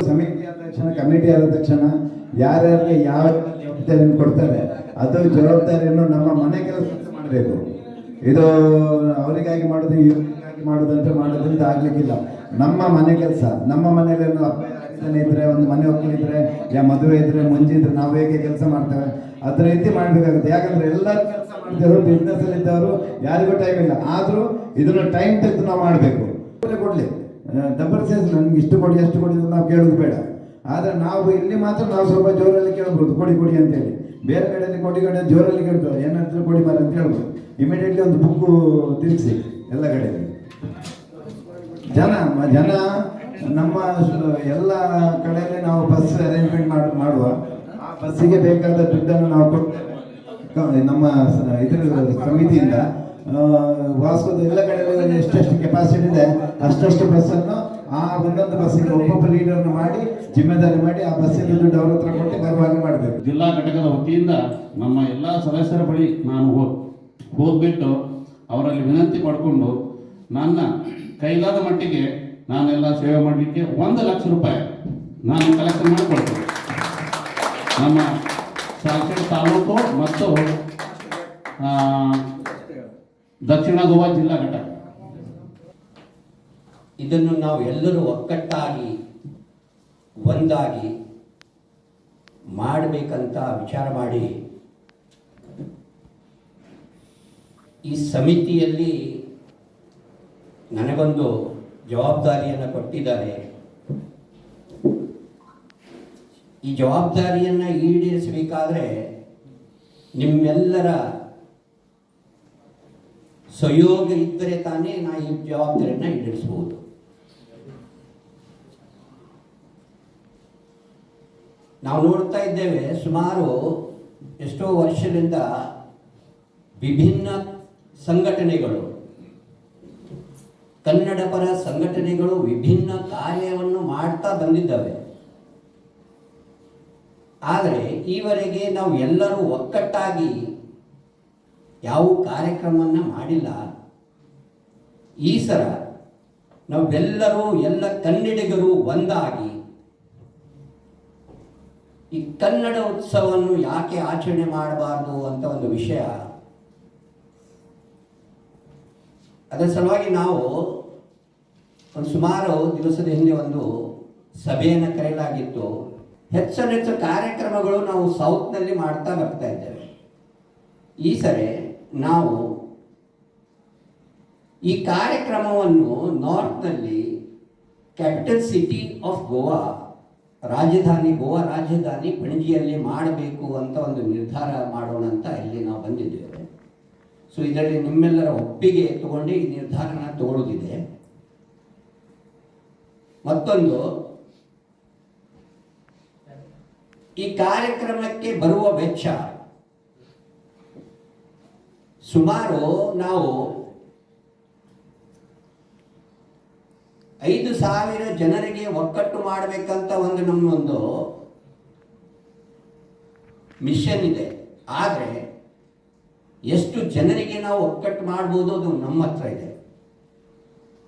ಸಮಿತಿ ಆದ ತಕ್ಷಣ, ಕಮಿಟಿ ಆದ ತಕ್ಷಣ ಯಾರ್ಯಾರಿಗೆ ಯಾವ ಜವಾಬ್ದಾರಿಯನ್ನು ಕೊಡ್ತಾರೆ ಅದು ಜವಾಬ್ದಾರಿಯನ್ನು ನಮ್ಮ ಮನೆ ಕೆಲಸ ಮಾಡಬೇಕು. ಇದು ಅವರಿಗಾಗಿ ಮಾಡೋದು ಇವರಿಗಾಗಿ ಮಾಡೋದಂತ ಆಗ್ಲಿಕ್ಕಿಲ್ಲ. ನಮ್ಮ ಮನೆ ಕೆಲಸ, ನಮ್ಮ ಮನೆಯಲ್ಲಿ ಹಬ್ಬ ಇದ್ರೆ, ಒಂದು ಮನೆ ಒಕ್ಕಲಿದ್ರೆ, ಯಾ ಮದುವೆ ಇದ್ರೆ, ಮುಂಜಿ ಇದ್ರೆ ನಾವು ಹೇಗೆ ಕೆಲಸ ಮಾಡ್ತೇವೆ ಅದ್ರ ರೀತಿ ಮಾಡ್ಬೇಕಾಗುತ್ತೆ. ಯಾಕಂದ್ರೆ ಎಲ್ಲರೂ ಕೆಲಸ ಮಾಡ್ತೇವೆ, ಬಿಸ್ನೆಸ್ ಅಲ್ಲಿ ಇದ್ದವರು ಯಾರಿಗೂ ಟೈಮ್ ಇಲ್ಲ. ಆದ್ರೂ ಇದನ್ನು ಟೈಮ್ ತೆಗೆದು ನಾವು ಮಾಡಬೇಕು. ಕೊಡ್ಲಿ ಡಬಲ್ ಸೇಲ್ಸ್ ನನ್ಗೆ ಇಷ್ಟು ಕೊಡಿ ಅಷ್ಟು ಕೊಡಿ ನಾವು ಕೇಳೋದು ಬೇಡ. ಆದ್ರೆ ನಾವು ಇಲ್ಲಿ ಮಾತ್ರ ನಾವು ಸ್ವಲ್ಪ ಜೋರಲ್ಲಿ ಕೇಳ್ಬೋದು, ಕೊಡಿ ಕೊಡಿ ಅಂತೇಳಿ. ಬೇರೆ ಕಡೆಯಲ್ಲಿ ಕೊಡಿ ಕಡೆ ಜೋರಲ್ಲಿ ಕೇಳ್ತಾರೆ, ಏನಾದ್ರು ಕೊಡಿ ಮಾರ ಅಂತ ಹೇಳ್ಬೋದು. ಇಮಿಡಿಯೇಟ್ಲಿ ಒಂದು ಬುಕ್ಕು ತಿರುಗಿಸಿ ಎಲ್ಲ ಕಡೆಯಲ್ಲಿ. ಜನ ನಮ್ಮ ಎಲ್ಲ ಕಡೆಯಲ್ಲಿ ನಾವು ಬಸ್ ಅರೇಂಜ್ಮೆಂಟ್ ಮಾಡುವ, ಆ ಬಸ್ಸಿಗೆ ಬೇಕಾದ ದುಡ್ಡನ್ನು ನಾವು ಕೊಡ್ತೇವೆ. ನಮ್ಮ ಇದ್ರ ಸಮಿತಿಯಿಂದ ವಾಸ್ಕೋದ ಎಲ್ಲ ಕಡೆಯಲ್ಲಿ ಎಷ್ಟೆಷ್ಟು ಕೆಪಾಸಿಟಿ ಇದೆ ಅಷ್ಟಷ್ಟು ಬಸ್ಸನ್ನು ಆ ಒಂದೊಂದು ಬಸ್ಸಿಗೆ ಒಬ್ಬೊಬ್ಬ ಲೀಡರ್ನ ಮಾಡಿ ಜಿಮ್ಮೆದಾರಿ ಮಾಡಿ ಆ ಬಸ್ಸಿನ ದುಡ್ಡು ಅವ್ರ ಹತ್ರ ಕೊಟ್ಟು ಬರುವಾಗ ಮಾಡಬೇಕು. ಜಿಲ್ಲಾ ಘಟಕದ ವತಿಯಿಂದ ನಮ್ಮ ಎಲ್ಲ ಸದಸ್ಯರ ಬಳಿ ನಾನು ಹೋಗ್ಬಿಟ್ಟು ಅವರಲ್ಲಿ ವಿನಂತಿ ಮಾಡಿಕೊಂಡು ನನ್ನ ಕೈಲಾದ ಮಟ್ಟಿಗೆ ನಾನೆಲ್ಲ ಸೇವೆ ಮಾಡಲಿಕ್ಕೆ 1 ಲಕ್ಷ ರೂಪಾಯಿ ನಾನು ಕಲೆಕ್ಷನ್ ಮಾಡಿಕೊಡ್ತೇನೆ. ನಮ್ಮ ಸಾಕ್ಷರ ತಾಲೂಕು ಮತ್ತು ದಕ್ಷಿಣ ಗೋವಾ ಜಿಲ್ಲಾ ಘಟಕ ಇದನ್ನು ನಾವು ಎಲ್ಲರೂ ಒಕ್ಕಟ್ಟಾಗಿ ಒಂದಾಗಿ ಮಾಡಬೇಕಂತ ವಿಚಾರ ಮಾಡಿ ಈ ಸಮಿತಿಯಲ್ಲಿ ನನಗೊಂದು ಜವಾಬ್ದಾರಿಯನ್ನು ಕೊಟ್ಟಿದ್ದಾರೆ. ಈ ಜವಾಬ್ದಾರಿಯನ್ನು ಈಡೇರಿಸಬೇಕಾದ್ರೆ ನಿಮ್ಮೆಲ್ಲರ ಸಹಯೋಗ ಇದ್ದರೆ ತಾನೇ ನಾ ಈ ಜವಾಬ್ದಾರಿಯನ್ನು ಈಡೇರಿಸಬಹುದು. ನಾವು ನೋಡ್ತಾ ಇದ್ದೇವೆ, ಸುಮಾರು ಎಷ್ಟೋ ವರ್ಷದಿಂದ ವಿಭಿನ್ನ ಸಂಘಟನೆಗಳು, ಕನ್ನಡ ಪರ ಸಂಘಟನೆಗಳು ವಿಭಿನ್ನ ಕಾರ್ಯವನ್ನು ಮಾಡ್ತಾ ಬಂದಿದ್ದಾವೆ. ಆದರೆ ಈವರೆಗೆ ನಾವು ಎಲ್ಲರೂ ಒಕ್ಕಟ್ಟಾಗಿ ಯಾವ ಕಾರ್ಯಕ್ರಮವನ್ನು ಮಾಡಿಲ್ಲ. ಈ ಸಲ ನಾವೆಲ್ಲರೂ ಎಲ್ಲ ಕನ್ನಡಿಗರು ಒಂದಾಗಿ ಈ ಕನ್ನಡ ಉತ್ಸವವನ್ನು ಯಾಕೆ ಆಚರಣೆ ಮಾಡಬಾರ್ದು ಅಂತ ಒಂದು ವಿಷಯ. ಅದರ ಸಲುವಾಗಿ ನಾವು ಒಂದು ಸುಮಾರು ದಿವಸದ ಹಿಂದೆ ಒಂದು ಸಭೆಯನ್ನು ಕರೆಯಲಾಗಿತ್ತು. ಹೆಚ್ಚು ಕಾರ್ಯಕ್ರಮಗಳು ನಾವು ಸೌತ್ನಲ್ಲಿ ಮಾಡ್ತಾ ಬರ್ತಾ ಇದ್ದೇವೆ. ಈ ಸರಿ ನಾವು ಈ ಕಾರ್ಯಕ್ರಮವನ್ನು ನಾರ್ತ್ನಲ್ಲಿ capital city of Goa, Goa ರಾಜಧಾನಿ ಪಣಜಿಯಲ್ಲಿ ಮಾಡಬೇಕು ಅಂತ ಒಂದು ನಿರ್ಧಾರ ಮಾಡೋಣ ಅಂತ ಇಲ್ಲಿ ನಾವು ಬಂದಿದ್ದೇವೆ. ಸೊ ಇದರಲ್ಲಿ ನಿಮ್ಮೆಲ್ಲರ ಒಪ್ಪಿಗೆ ತಗೊಂಡು ಈ ನಿರ್ಧಾರನ ತಗೊಳ್ಳೋದಿದೆ. ಮತ್ತೊಂದು, ಈ ಕಾರ್ಯಕ್ರಮಕ್ಕೆ ಬರುವ ವೆಚ್ಚ ಸುಮಾರು ನಾವು 5,000 ಜನರಿಗೆ ಒಕ್ಕಟ್ಟು ಮಾಡಬೇಕಂತ ನಮ್ಮೊಂದು ಮಿಷನ್ ಇದೆ. ಆದರೆ ಎಷ್ಟು ಜನರಿಗೆ ನಾವು ಒಕ್ಕಟ್ಟು ಮಾಡ್ಬೋದು ಅದು ನಮ್ಮ ಹತ್ರ ಇದೆ.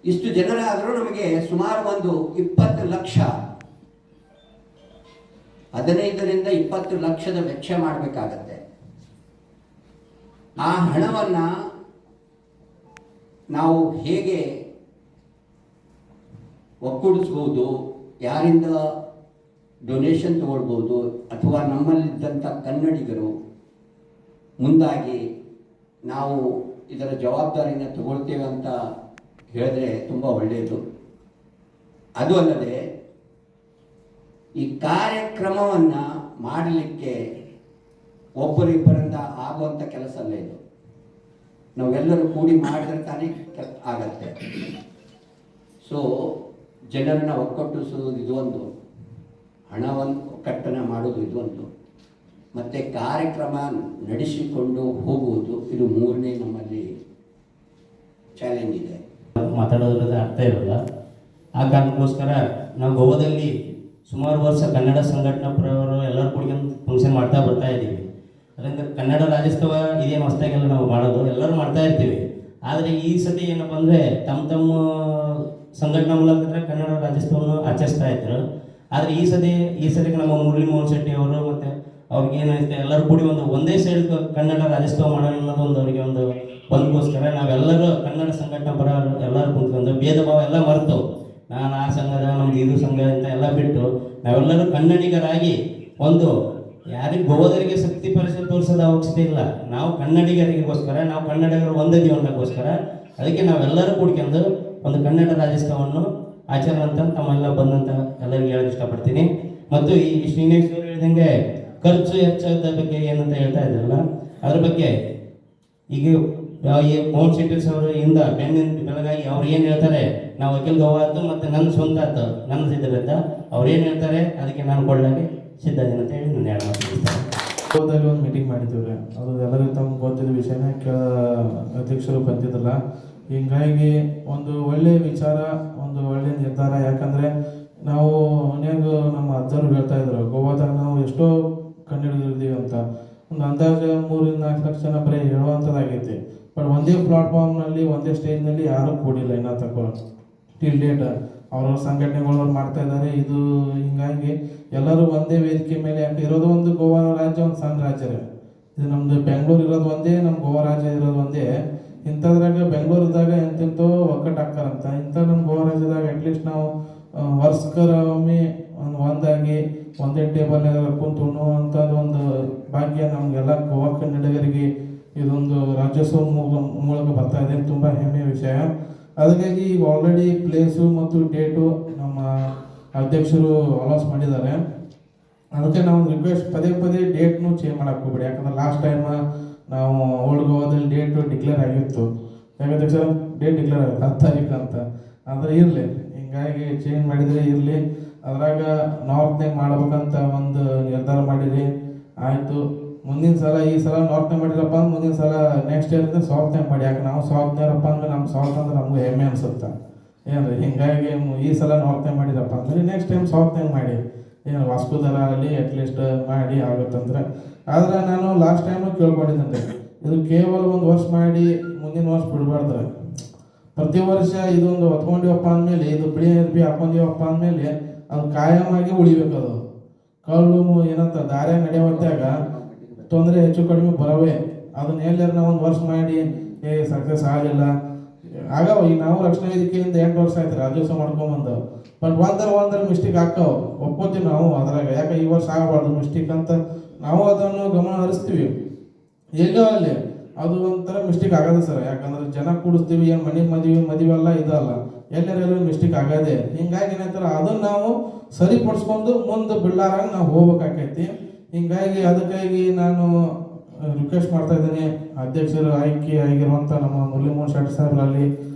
ಇಷ್ಟು ಜನರಾದರೂ ನಮಗೆ ಸುಮಾರು ಒಂದು 20 ಲಕ್ಷ, 15ರಿಂದ 20 ಲಕ್ಷದ ವೆಚ್ಚ ಮಾಡಬೇಕಾಗತ್ತೆ. ಆ ಹಣವನ್ನು ನಾವು ಹೇಗೆ ಒಗ್ಗೂಡಿಸ್ಬೋದು, ಯಾರಿಂದ ಡೊನೇಷನ್ ತಗೊಳ್ಬೋದು, ಅಥವಾ ನಮ್ಮಲ್ಲಿದ್ದಂಥ ಕನ್ನಡಿಗರು ಮುಂದಾಗಿ ನಾವು ಇದರ ಜವಾಬ್ದಾರಿನ ತಗೊಳ್ತೇವೆ ಅಂತ ಹೇಳಿದ್ರೆ ತುಂಬ ಒಳ್ಳೆಯದು. ಅದು ಅಲ್ಲದೆ ಈ ಕಾರ್ಯಕ್ರಮವನ್ನು ಮಾಡಲಿಕ್ಕೆ ಒಬ್ಬರಿಬ್ಬರಿಂದ ಆಗುವಂಥ ಕೆಲಸ ಅಲ್ಲ ಇದು. ನಾವೆಲ್ಲರೂ ಕೂಡಿ ಮಾಡಿದ್ರೆ ತಾನೇ ಆಗತ್ತೆ. ಸೊ ಜನರನ್ನ ಒಕ್ಕಟ್ಟಿಸುವುದು ಇದು ಒಂದು, ಹಣವನ್ನು ಒಕ್ಕಟ್ಟನ್ನು ಮಾಡೋದು ಇದು ಒಂದು, ಮತ್ತು ಕಾರ್ಯಕ್ರಮ ನಡೆಸಿಕೊಂಡು ಹೋಗುವುದು ಇದು ಮೂರನೇ ನಮ್ಮಲ್ಲಿ ಚಾಲೆಂಜ್ ಇದೆ. ಮಾತಾಡೋದ್ರಲ್ಲಿ ಅರ್ಥ ಇರೋಲ್ಲ. ಆ ಕಾರಣಕ್ಕೋಸ್ಕರ ನಾವು ಗೋವಾದಲ್ಲಿ ಸುಮಾರು ವರ್ಷ ಕನ್ನಡ ಸಂಘಟನಾ ಪರವರು ಎಲ್ಲರೂ ಕೂಡ್ಕೊಂಡು ಫಂಕ್ಷನ್ ಮಾಡ್ತಾ ಬರ್ತಾ ಇದ್ದೀವಿ. ಅದರಿಂದ ಕನ್ನಡ ರಾಜ್ಯೋತ್ಸವ ಇದೇನು ಹೊಸದಾಗೆಲ್ಲ ನಾವು ಮಾಡೋದು ಎಲ್ಲರೂ ಮಾಡ್ತಾ ಇರ್ತೀವಿ. ಆದರೆ ಈ ಸತಿ ಏನಪ್ಪ ಅಂದರೆ ತಮ್ಮ ಸಂಘಟನಾ ಮೂಲಕ ಕನ್ನಡ ರಾಜ್ಯೋತ್ಸವವನ್ನು ಆಚರಿಸ್ತಾ ಇದ್ರು. ಆದರೆ ಈ ಸತಿಗೆ ನಮ್ಮ ಮುರಳಿ ಮೋಹನ್ ಶೆಟ್ಟಿ ಅವರು ಮತ್ತು ಅವ್ರಿಗೆ ಏನಾಯ್ತು ಎಲ್ಲರೂ ಕೂಡಿ ಒಂದೇ ಸೈಡ್ ಕನ್ನಡ ರಾಜ್ಯೋತ್ಸವ ಮಾಡೋಣ ಅನ್ನೋದು ಅವರಿಗೆ ಒಂದಕ್ಕೋಸ್ಕರ ನಾವೆಲ್ಲರೂ ಕನ್ನಡ ಸಂಘಟನಾ ಪರ ಎಲ್ಲರೂ ಕುಂತ್ಕೊಂಡು ಭೇದ ಭಾವ ಎಲ್ಲ ಮರೆತು, ನಾನು ಆ ಸಂಘದ ನಮ್ದು ಇದು ಸಂಘ ಅಂತ ಎಲ್ಲ ಬಿಟ್ಟು ನಾವೆಲ್ಲರೂ ಕನ್ನಡಿಗರಾಗಿ ಯಾರಿಗೆ ಗೋವಾದರಿಗೆ ಶಕ್ತಿ ಪರಿಚಯ ತೋರಿಸೋದು ಅವಶ್ಯಕತೆ ಇಲ್ಲ. ನಾವು ಕನ್ನಡಿಗರಿಗೋಸ್ಕರ, ನಾವು ಕನ್ನಡಿಗರು ಒಂದಿದ್ದೀವಿ ಅನ್ನೋಕ್ಕೋಸ್ಕರ ಅದಕ್ಕೆ ನಾವೆಲ್ಲರೂ ಕೂಡ್ಕೊಂಡು ಒಂದು ಕನ್ನಡ ರಾಜ್ಯೋತ್ಸವವನ್ನು ಆಚರಣೆ ಅಂತ ತಮ್ಮೆಲ್ಲ ಬಂದಂತ ಎಲ್ಲರಿಗೂ ಹೇಳಕ್ಕೆ ಇಷ್ಟಪಡ್ತೀನಿ. ಮತ್ತು ಈ ಶ್ರೀನಿವಾಸ್ ಹೇಳಿದಂಗೆ ಖರ್ಚು ಹೆಚ್ಚಾದ ಬಗ್ಗೆ ಏನಂತ ಹೇಳ್ತಾ ಇದ್ರಲ್ಲ, ಅದ್ರ ಬಗ್ಗೆ ಈಗ ಮೋಹನ್ ಶೆಟ್ಟಿ ಅವರು ಇಂದ ಬೆಳಗಾಗಿ ಅವ್ರು ಏನು ಹೇಳ್ತಾರೆ, ನಾವು ವಕೀಲ್ ಗೋವಾದ್ದು ಮತ್ತು ನನ್ನ ಸ್ವಂತ ಆಯ್ತು ನನ್ನ ಸಿದ್ಧರಿದ್ದ ಅವ್ರು ಏನು ಹೇಳ್ತಾರೆ ಅದಕ್ಕೆ ನಾನು ಕೊಡಲಾಗೆ ಸಿದ್ಧದಿನ ಅಂತ ಹೇಳಿ ನಾನು ಹೇಳ ಮಾತಾಡ್ತೀನಿ. ಗೋವಾದಲ್ಲಿ ಒಂದು ಮೀಟಿಂಗ್ ಮಾಡಿದ್ದೀವಿ. ಅದು ಎಲ್ಲರಿಗೂ ತಮ್ಗೆ ಗೊತ್ತಿದ್ದ ವಿಷಯನೇ ಅಧ್ಯಕ್ಷರು ಬಂದಿದ್ರಲ್ಲ. ಹೀಗಾಗಿ ಒಂದು ಒಳ್ಳೆಯ ವಿಚಾರ, ಒಂದು ಒಳ್ಳೆಯ ನಿರ್ಧಾರ. ಯಾಕಂದರೆ ನಾವು ಮನ್ಯಾಗ ನಮ್ಮ ಅಜ್ಜರು ಹೇಳ್ತಾ ಇದ್ರು, ಗೋವಾದಾಗ ನಾವು ಎಷ್ಟೋ ಕನ್ನಡಿಗರಿದ್ದೀವಿ ಅಂತ. ಒಂದು ಅಂದಾಜು 3-4 ಲಕ್ಷ ಜನ ಬರೀ ಹೇಳುವಂಥದ್ದಾಗೈತಿ. ಬಟ್ ಒಂದೇ ಪ್ಲಾಟ್ಫಾರ್ಮ್ನಲ್ಲಿ ಒಂದೇ ಸ್ಟೇಜ್ನಲ್ಲಿ ಯಾರೂ ಕೂಡಿಲ್ಲ ಇನ್ನೂ ತಗೋ ಟಿಲ್ ಡೇಟ್. ಅವ್ರವ್ರ ಸಂಘಟನೆಗಳು ಮಾಡ್ತಾ ಇದ್ದಾರೆ. ಇದು ಹಿಂಗಾಗಿ ಎಲ್ಲರೂ ಒಂದೇ ವೇದಿಕೆ ಮೇಲೆ, ಯಾಕೆ ಇರೋದು ಒಂದು ಗೋವಾ ರಾಜ್ಯ ಒಂದು ಸಣ್ಣ ರಾಜ್ಯ ರೀ. ಇದು ನಮ್ಮದು ಬೆಂಗಳೂರು ಇರೋದು ಒಂದೇ, ನಮ್ಮ ಗೋವಾ ರಾಜ್ಯ ಇರೋದು ಒಂದೇ. ಇಂಥದ್ರಾಗ ಬೆಂಗಳೂರಿದಾಗ ಎಂತೆಂತೋ ಒಕ್ಕಟ್ಟಾಗ್ತಾರಂತ. ಇಂಥ ನಮ್ಮ ಗೋವಾ ರಾಜ್ಯದಾಗ ಅಟ್ಲೀಸ್ಟ್ ನಾವು ವರ್ಷಕ್ಕೊಮ್ಮೆ ಒಂದಾಗಿ ಒಂದೇ ಟೇಬಲ್ನಾಗ ಕುಂತು ಉಣ್ಣುವಂಥದ್ದು ಒಂದು ಭಾಗ್ಯ ನಮಗೆಲ್ಲ ಗೋವಾ ಕನ್ನಡಿಗರಿಗೆ ಇದೊಂದು ರಾಜ್ಯೋತ್ಸವ ಮೂಲಕ ಬರ್ತಾ ಇದೆ. ತುಂಬ ಹೆಮ್ಮೆಯ ವಿಷಯ. ಅದಕ್ಕಾಗಿ ಈಗ ಆಲ್ರೆಡಿ ಪ್ಲೇಸು ಮತ್ತು ಡೇಟು ನಮ್ಮ ಅಧ್ಯಕ್ಷರು ಅನೌನ್ಸ್ ಮಾಡಿದ್ದಾರೆ. ಅದಕ್ಕೆ ನಾವು ರಿಕ್ವೆಸ್ಟ್ ಪದೇ ಡೇಟ್ನು ಚೇಂಜ್ ಮಾಡಕ್ಕೆ ಹೋಗ್ಬೇಡಿ. ಯಾಕಂದ್ರೆ ಲಾಸ್ಟ್ ಟೈಮ್ ನಾವು ಓಲ್ಡ್ ಗೋವಾದಲ್ಲಿ ಡೇಟು ಡಿಕ್ಲೇರ್ ಆಗಿತ್ತು. ಯಾಕಂದ್ರೆ ಸರ್ ಡೇಟ್ ಡಿಕ್ಲೇರ್ ಆಗುತ್ತೆ 10 ತಾರೀಕು ಅಂತ. ಅಂದರೆ ಇರಲಿ, ಹಿಂಗಾಗಿ ಚೇಂಜ್ ಮಾಡಿದರೆ ಇರಲಿ. ಅದ್ರಾಗ ನಾರ್ತ್ನಾಗ ಮಾಡ್ಬೇಕಂತ ಒಂದು ನಿರ್ಧಾರ ಮಾಡಿರಿ. ಆಯಿತು, ಮುಂದಿನ ಸಲ ಈ ಸಲ ನಾರ್ತ್ನಾಗ ಮಾಡಿರಪ್ಪ ಅಂದ್ರೆ ಮುಂದಿನ ಸಲ ನೆಕ್ಸ್ಟ್ ಇಯರಿಂದ ಸೌತ್ನಾಗ ಮಾಡಿ. ಯಾಕೆ ನಾವು ಸೌತ್ನಾರಪ್ಪ ಅಂದ್ರೆ ನಮ್ಮ ಸೌತ್ ಅಂದ್ರೆ ನಮಗೂ ಹೆಮ್ಮೆ ಅನಿಸುತ್ತೆ ಏನ್ರಿ. ಹಿಂಗಾಗಿ ಈ ಸಲ ನಾರ್ತ್ನಾಗ ಮಾಡಿರಪ್ಪ ಅಂದ್ರೆ ನೆಕ್ಸ್ಟ್ ಟೈಮ್ ಸೌತ್ನಾಗ ಮಾಡಿ. ಏನು ವಾಸ್ಕೋದರ ಅಲ್ಲಿ ಅಟ್ಲೀಸ್ಟ್ ಮಾಡಿ ಆಗುತ್ತಂದ್ರೆ. ಆದ್ರೆ ನಾನು ಲಾಸ್ಟ್ ಟೈಮು ಕೇಳ್ಕೊಂಡಿದ್ದೆ, ಇದು ಕೇವಲ ಒಂದು ವರ್ಷ ಮಾಡಿ ಮುಂದಿನ ವರ್ಷ ಬಿಡಬಾರ್ದು. ಪ್ರತಿ ವರ್ಷ ಇದೊಂದು ಹೊತ್ಕೊಂಡಿವಪ್ಪ ಅಂದಮೇಲೆ, ಇದು ಬಿಳಿ ಅರ್ಬಿ ಹಾಕೊಂಡಿವಪ್ಪ ಅಂದಮೇಲೆ ಅದು ಕಾಯಮಾಗಿ ಉಳಿಬೇಕು. ಅದು ಕಳ್ಳು ಏನಂತ ದಾರ್ಯಾಗ ನಡೆಯುವಂತಾಗ ತೊಂದರೆ ಹೆಚ್ಚು ಕಡಿಮೆ ಬರವೇ. ಅದನ್ನ ಎಲ್ಲಾರು ನಾವು ಒಂದು ವರ್ಷ ಮಾಡಿ ಸಕ್ಸಸ್ ಆಗಲಿಲ್ಲ ಆಗವ. ಈಗ ನಾವು ರಕ್ಷಣಾ ವೇದಿಕೆಯಿಂದ 8 ವರ್ಷ ಆಯ್ತು ರಾಜ್ಯೋತ್ಸವ ಮಾಡ್ಕೊಂಬಂದು. ಬಟ್ ಒಂದರ ಮಿಸ್ಟೇಕ್ ಆಗ್ತಾವ, ಒಪ್ಕೋತೀವಿ ನಾವು ಅದ್ರಾಗ. ಯಾಕೆ ಈ ವರ್ಷ ಆಗಬಾರ್ದು ಮಿಸ್ಟೇಕ್ ಅಂತ ನಾವು ಅದನ್ನು ಗಮನ ಹರಿಸ್ತೀವಿ. ಎಲ್ಲೋ ಅಲ್ಲಿ ಅದು ಒಂಥರ ಮಿಸ್ಟೇಕ್ ಆಗೋದು ಸರ್. ಯಾಕಂದ್ರೆ ಜನ ಕೂಡಿಸ್ತೀವಿ, ಏನು ಮದುವೆ ಎಲ್ಲ ಇದಲ್ಲ, ಎಲ್ಲರೆಲ್ಲೂ ಮಿಸ್ಟೇಕ್ ಆಗೋದೇ. ಹಿಂಗಾಗಿ ಏನಂತಾರೆ ಅದನ್ನು ನಾವು ಸರಿಪಡಿಸ್ಕೊಂಡು ಮುಂದೆ ಬಿಡಲಾರಂಗೆ ನಾವು ಹೋಗ್ಬೇಕಾಕೈತಿ. ಹಿಂಗಾಗಿ ಅದಕ್ಕಾಗಿ ನಾನು ರಿಕ್ವೆಸ್ಟ್ ಮಾಡ್ತಾ ಇದ್ದೀನಿ, ಅಧ್ಯಕ್ಷರು ಆಯ್ಕೆ ಆಗಿರುವಂಥ ನಮ್ಮ ಮುರಳಿ ಮೋಹನ್ ಶೆಟ್ಟಿ ಸಾಹೇಬರಲ್ಲಿ,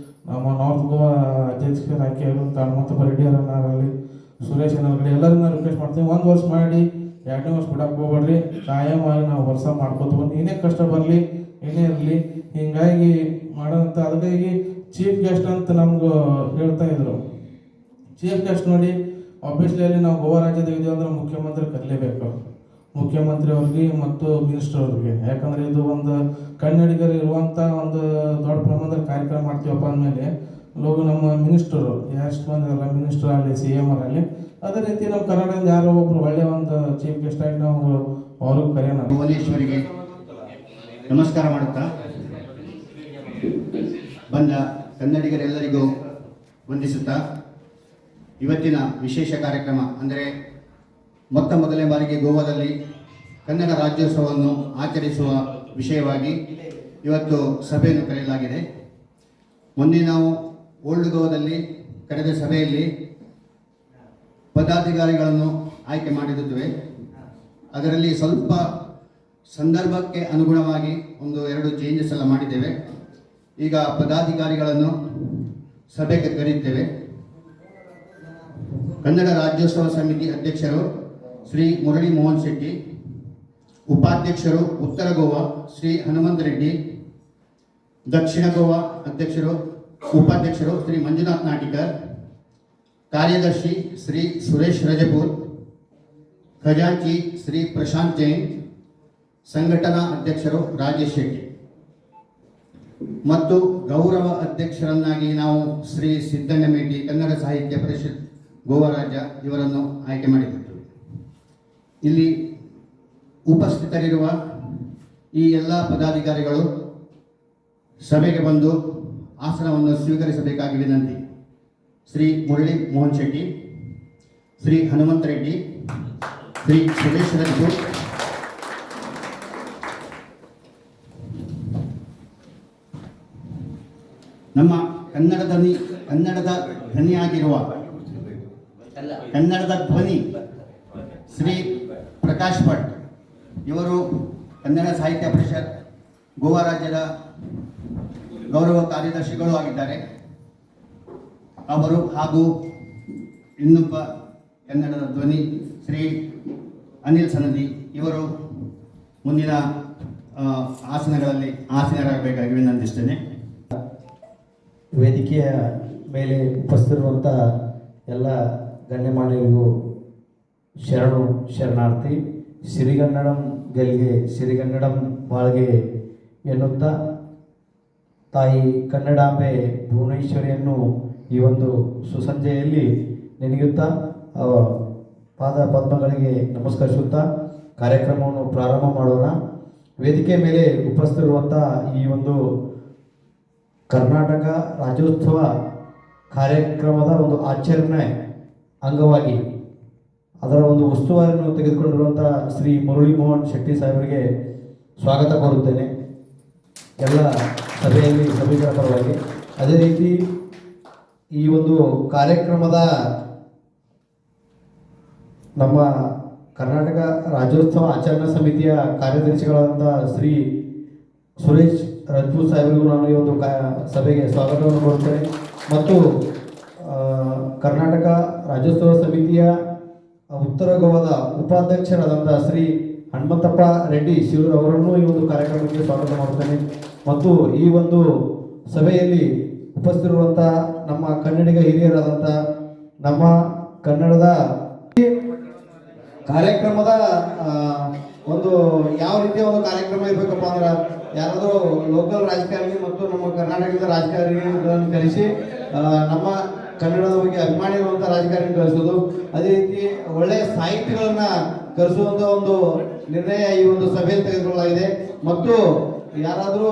ನಮ್ಮ ನಾರ್ತ್ ಗೋವಾ ಅಧ್ಯಕ್ಷರು ಆಯ್ಕೆ ಆಗಿರುವಂಥ ಹನುಮಂತಪ್ಪ ರೆಡ್ಡಿ ಅವರಲ್ಲಿ, ಸುರೇಶ್ ಅನ್ನೋರ್ಗಡೆ ಎಲ್ಲರನ್ನ ರಿಕ್ವೆಸ್ಟ್ ಮಾಡ್ತೀನಿ. 1 ವರ್ಷ ಮಾಡಿ 2ನೇ ವರ್ಷ ಬಿಡಕ್ಕೆ ಹೋಗ್ಬೇಡ್ರಿ. ಕಾಯಮಾಗಿ ನಾವು ವರ್ಷ ಮಾಡ್ಕೊತ ಬಂದು ಏನೇ ಕಷ್ಟ ಬರಲಿ ಏನೇ ಇರಲಿ ಹಿಂಗಾಗಿ ಮಾಡೋಂಥ. ಅದಕ್ಕಾಗಿ ಚೀಫ್ ಗೆಸ್ಟ್ ಅಂತ ನಮ್ಗೆ ಹೇಳ್ತಾ ಇದ್ರು. ಚೀಫ್ ಗೆಸ್ಟ್ ನೋಡಿ ಆಬ್ವಿಯಸ್ಲಿ ಅಲ್ಲಿ ನಾವು ಗೋವಾ ರಾಜ್ಯದಾಗ ಇದೀವಿ ಅಂದ್ರೆ ಮುಖ್ಯಮಂತ್ರಿ ಕರೀಲೇಬೇಕು. ಮುಖ್ಯಮಂತ್ರಿ ಅವ್ರಿಗೆ ಮತ್ತು ಮಿನಿಸ್ಟರ್ ಅವ್ರಿಗೆ. ಯಾಕಂದರೆ ಇದು ಒಂದು ಕನ್ನಡಿಗರು ಇರುವಂಥ ಒಂದು ದೊಡ್ಡ ಪ್ರಮಾಣದಲ್ಲಿ ಕಾರ್ಯಕ್ರಮ ಮಾಡ್ತೀವಪ್ಪ ಅಂದಮೇಲೆ ಲೋಗು ನಮ್ಮ ಮಿನಿಸ್ಟರು ಎಷ್ಟು ಬಂದಿರಲ್ಲ, ಮಿನಿಸ್ಟರ್ ಆಗಲಿ, ಸಿ ಎಮ್ ಆಗಲಿ, ಅದೇ ರೀತಿ ನಮ್ಮ ಕರ್ನಾಟಕದಿಂದ ಯಾರೋ ಒಬ್ರು ಒಳ್ಳೆಯ ಒಂದು ಚೀಫ್ ಗೆಸ್ಟ್ ಆಗಿ ನಾವು ಅವ್ರಿಗೆ ಕರೆಯೋಣ. ಭುವನೇಶ್ವರಿಗೆ ನಮಸ್ಕಾರ ಮಾಡುತ್ತಾ ಬಂದ ಕನ್ನಡಿಗರೆಲ್ಲರಿಗೂ ವಂದಿಸುತ್ತಾ ಇವತ್ತಿನ ವಿಶೇಷ ಕಾರ್ಯಕ್ರಮ ಅಂದರೆ ಮೊದಲನೇ ಬಾರಿಗೆ ಗೋವಾದಲ್ಲಿ ಕನ್ನಡ ರಾಜ್ಯೋತ್ಸವವನ್ನು ಆಚರಿಸುವ ವಿಷಯವಾಗಿ ಇವತ್ತು ಸಭೆಯನ್ನು ಕರೆಯಲಾಗಿದೆ. ಮೊನ್ನೆ ನಾವು ಓಲ್ಡ್ ಗೋವಾದಲ್ಲಿ ಕರೆದ ಸಭೆಯಲ್ಲಿ ಪದಾಧಿಕಾರಿಗಳನ್ನು ಆಯ್ಕೆ ಮಾಡಿರುತ್ತೇವೆ. ಅದರಲ್ಲಿ ಸ್ವಲ್ಪ ಸಂದರ್ಭಕ್ಕೆ ಅನುಗುಣವಾಗಿ 1-2 ಚೇಂಜಸ್ ಎಲ್ಲ ಮಾಡಿದ್ದೇವೆ. ಈಗ ಪದಾಧಿಕಾರಿಗಳನ್ನು ಸಭೆಗೆ ಕರೆಯುತ್ತೇವೆ. ಕನ್ನಡ ರಾಜ್ಯೋತ್ಸವ ಸಮಿತಿ ಅಧ್ಯಕ್ಷರು ಶ್ರೀ ಮುರಳಿ ಮೋಹನ್ ಶೆಟ್ಟಿ, ಉಪಾಧ್ಯಕ್ಷರು ಉತ್ತರ ಗೋವಾ ಶ್ರೀ ಹನುಮಂತ ರೆಡ್ಡಿ, ದಕ್ಷಿಣ ಗೋವಾ ಉಪಾಧ್ಯಕ್ಷರು ಶ್ರೀ ಮಂಜುನಾಥ್ ನಾಟಿಕರ್, ಕಾರ್ಯದರ್ಶಿ ಶ್ರೀ ಸುರೇಶ್ ರಜಪೂರ್, ಖಜಾಂಚಿ ಶ್ರೀ ಪ್ರಶಾಂತ್ ಜೈನ್, ಸಂಘಟನಾ ಅಧ್ಯಕ್ಷರು ರಾಜೇಶ್ ಶೆಟ್ಟಿ ಮತ್ತು ಗೌರವ ಅಧ್ಯಕ್ಷರನ್ನಾಗಿ ನಾವು ಶ್ರೀ ಸಿದ್ದಣ್ಣ ಮೇಟಿ ಕನ್ನಡ ಸಾಹಿತ್ಯ ಪರಿಷತ್ ಗೋವಾ ರಾಜ್ಯ ಇವರನ್ನು ಆಯ್ಕೆ ಮಾಡಿದ್ದೇವೆ. ಇಲ್ಲಿ ಉಪಸ್ಥಿತರಿರುವ ಈ ಎಲ್ಲ ಪದಾಧಿಕಾರಿಗಳು ಸಭೆಗೆ ಬಂದು ಆಸನವನ್ನು ಸ್ವೀಕರಿಸಬೇಕಾಗಿ ವಿನಂತಿ. ಶ್ರೀ ಮುರಳಿ ಮೋಹನ್ ಶೆಟ್ಟಿ, ಶ್ರೀ ಹನುಮಂತ ರೆಡ್ಡಿ, ಶ್ರೀ ಸುರೇಶ್ ರಜಪೂರ್, ನಮ್ಮ ಕನ್ನಡದ ಧ್ವನಿ ಶ್ರೀ ಪ್ರಕಾಶ್ ಭಟ್ ಇವರು ಕನ್ನಡ ಸಾಹಿತ್ಯ ಪರಿಷತ್ ಗೋವಾ ರಾಜ್ಯದ ಗೌರವ ಕಾರ್ಯದರ್ಶಿಗಳು ಆಗಿದ್ದಾರೆ. ಅವರು ಹಾಗೂ ಇನ್ನೊಬ್ಬ ಕನ್ನಡದ ಧ್ವನಿ ಶ್ರೀ ಅನಿಲ್ ಸನದಿ ಇವರು ಮುಂದಿನ ಆಸನಗಳಲ್ಲಿ ಆಸೀನರಾಗಬೇಕಾಗಿ ವಿನಂತಿಸ್ತೇನೆ. ವೇದಿಕೆಯ ಮೇಲೆ ಉಪಸ್ಥಿತಿರುವಂಥ ಎಲ್ಲ ಗಣ್ಯಮಾನ್ಯರಿಗೂ ಶರಣಾರ್ಥಿ. ಸಿರಿಗನ್ನಡಂ ಗೆಲ್ಗೆ ಸಿರಿಗನ್ನಡಂ ಬಾಳ್ಗೆ ಎನ್ನುತ್ತಾ ತಾಯಿ ಕನ್ನಡಾಂಬೆ ಭುವನೇಶ್ವರಿಯನ್ನು ಈ ಒಂದು ಸುಸಂಜೆಯಲ್ಲಿ ನೆನೆಯುತ್ತಾ ಪಾದ ಪದ್ಮಗಳಿಗೆ ನಮಸ್ಕರಿಸುತ್ತಾ ಕಾರ್ಯಕ್ರಮವನ್ನು ಪ್ರಾರಂಭ ಮಾಡೋಣ. ವೇದಿಕೆ ಮೇಲೆ ಉಪಸ್ಥಿತಿರುವಂಥ ಈ ಒಂದು ಕರ್ನಾಟಕ ರಾಜ್ಯೋತ್ಸವ ಕಾರ್ಯಕ್ರಮದ ಒಂದು ಆಚರಣೆ ಅಂಗವಾಗಿ ಅದರ ಒಂದು ಉಸ್ತುವಾರಿಯನ್ನು ತೆಗೆದುಕೊಂಡಿರುವಂಥ ಶ್ರೀ ಮುರಳಿ ಮೋಹನ್ ಶೆಟ್ಟಿ ಸಾಹೇಬರಿಗೆ ಸ್ವಾಗತ ಕೋರುತ್ತೇನೆ ಎಲ್ಲ ಸಭೆಗಳ ಪರವಾಗಿ. ಅದೇ ರೀತಿ ಈ ಒಂದು ಕಾರ್ಯಕ್ರಮದ ನಮ್ಮ ಕರ್ನಾಟಕ ರಾಜ್ಯೋತ್ಸವ ಆಚರಣಾ ಸಮಿತಿಯ ಕಾರ್ಯದರ್ಶಿಗಳಾದಂಥ ಶ್ರೀ ಸುರೇಶ್ ರಜಪೂತ್ ಸಾಹೇಬರಿಗೂ ನಾನು ಈ ಒಂದು ಸಭೆಗೆ ಸ್ವಾಗತವನ್ನು ಕೋರುತ್ತೇನೆ ಮತ್ತು ಕರ್ನಾಟಕ ರಾಜ್ಯೋತ್ಸವ ಸಮಿತಿಯ ಉತ್ತರ ಗೋವಾದ ಉಪಾಧ್ಯಕ್ಷರಾದಂಥ ಶ್ರೀ ಹನುಮಂತಪ್ಪ ರೆಡ್ಡಿ ಶಿವರು ಅವರನ್ನು ಈ ಒಂದು ಕಾರ್ಯಕ್ರಮಕ್ಕೆ ಸ್ವಾಗತ ಮಾಡುತ್ತೇನೆ ಮತ್ತು ಈ ಒಂದು ಸಭೆಯಲ್ಲಿ ಉಪಸ್ಥಿತಿರುವಂಥ ನಮ್ಮ ಕನ್ನಡಿಗ ಹಿರಿಯರಾದಂಥ ನಮ್ಮ ಕನ್ನಡದ ಕಾರ್ಯಕ್ರಮದ ಒಂದು ಯಾವ ರೀತಿಯ ಒಂದು ಕಾರ್ಯಕ್ರಮ ಇರಬೇಕಪ್ಪ ಅಂದ್ರೆ ಯಾರಾದರೂ ಲೋಕಲ್ ರಾಜಕಾರಣಿ ಮತ್ತು ನಮ್ಮ ಕರ್ನಾಟಕದ ರಾಜಕಾರಣಿಗಳನ್ನು ಕರೆಸಿ ನಮ್ಮ ಕನ್ನಡದ ಬಗ್ಗೆ ಅಭಿಮಾನಿ ಇರುವಂಥ ರಾಜಕಾರಣಿ ಕಳಿಸೋದು, ಅದೇ ರೀತಿ ಒಳ್ಳೆಯ ಸಾಹಿತ್ಯಗಳನ್ನ ಕರೆಸುವಂಥ ಒಂದು ನಿರ್ಣಯ ಈ ಒಂದು ಸಭೆಯಲ್ಲಿ ತೆಗೆದುಕೊಳ್ಳಲಾಗಿದೆ. ಮತ್ತು ಯಾರಾದರೂ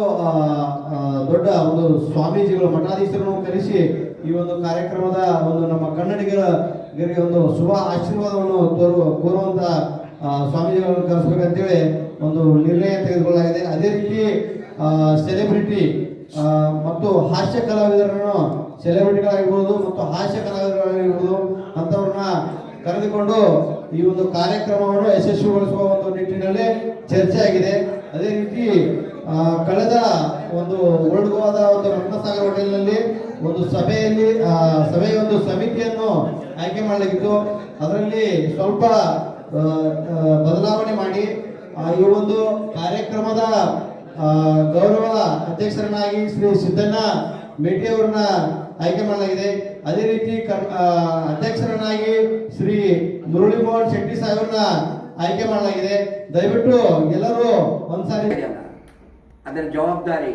ದೊಡ್ಡ ಒಂದು ಸ್ವಾಮೀಜಿಗಳು ಮಠಾಧೀಶರನ್ನು ಕರೆಸಿ ಈ ಒಂದು ಕಾರ್ಯಕ್ರಮದ ಒಂದು ನಮ್ಮ ಕನ್ನಡಿಗರಿಗೆ ಒಂದು ಶುಭ ಆಶೀರ್ವಾದವನ್ನು ಕೋರುವಂಥ ಸ್ವಾಮೀಜಿಗಳನ್ನು ಕರೆಸಬೇಕಂತೇಳಿ ಒಂದು ನಿರ್ಣಯ ತೆಗೆದುಕೊಳ್ಳಲಾಗಿದೆ. ಅದೇ ರೀತಿ ಸೆಲೆಬ್ರಿಟಿ ಮತ್ತು ಹಾಸ್ಯ ಕಲಾವಿದರನ್ನು ಸೆಲೆಬ್ರಿಟಿಗಳಾಗಿರ್ಬೋದು ಮತ್ತು ಹಾಸ್ಯ ಕಲಾವಿದರಾಗಿರ್ಬೋದು ಅಂಥವ್ರನ್ನ ಕರೆದುಕೊಂಡು ಈ ಒಂದು ಕಾರ್ಯಕ್ರಮವನ್ನು ಯಶಸ್ವಿಗೊಳಿಸುವ ಒಂದು ನಿಟ್ಟಿನಲ್ಲಿ ಚರ್ಚೆ ಆಗಿದೆ. ಅದೇ ರೀತಿ ಕಳೆದ ಒಂದು ಓಲ್ಡ್ ಗೋವಾದ ಒಂದು ರತ್ನಸಾಗರ್ ಹೋಟೆಲ್ನಲ್ಲಿ ಒಂದು ಸಭೆಯ ಒಂದು ಸಮಿತಿಯನ್ನು ಆಯ್ಕೆ ಮಾಡಲಾಗಿತ್ತು. ಅದರಲ್ಲಿ ಸ್ವಲ್ಪ ಬದಲಾವಣೆ ಮಾಡಿ ಈ ಒಂದು ಕಾರ್ಯಕ್ರಮದ ಗೌರವ ಅಧ್ಯಕ್ಷರನ್ನಾಗಿ ಶ್ರೀ ಸಿದ್ದಣ್ಣ ಮೇಟಿ ಅವರನ್ನ ಆಯ್ಕೆ ಮಾಡಲಾಗಿದೆ. ಅದೇ ರೀತಿ ಅಧ್ಯಕ್ಷರನ್ನಾಗಿ ಶ್ರೀ ಮುರಳಿ ಮೋಹನ್ ಶೆಟ್ಟಿ ಸಾಹೇಬ್ರನ್ನ ಆಯ್ಕೆ ಮಾಡಲಾಗಿದೆ. ದಯವಿಟ್ಟು ಎಲ್ಲರೂ ಒಂದ್ಸಾರಿ ಅದರ ಜವಾಬ್ದಾರಿ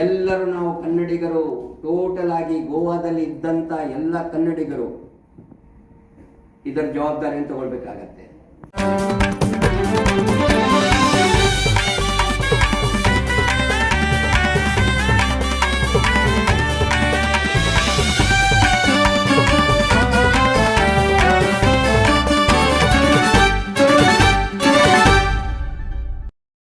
ಎಲ್ಲರೂ ನಾವು ಕನ್ನಡಿಗರು ಟೋಟಲ್ ಆಗಿ ಗೋವಾದಲ್ಲಿ ಇದ್ದಂತ ಎಲ್ಲ ಕನ್ನಡಿಗರು ಇದರ ಜವಾಬ್ದಾರಿಯನ್ನು ತಗೊಳ್ಬೇಕಾಗತ್ತೆ.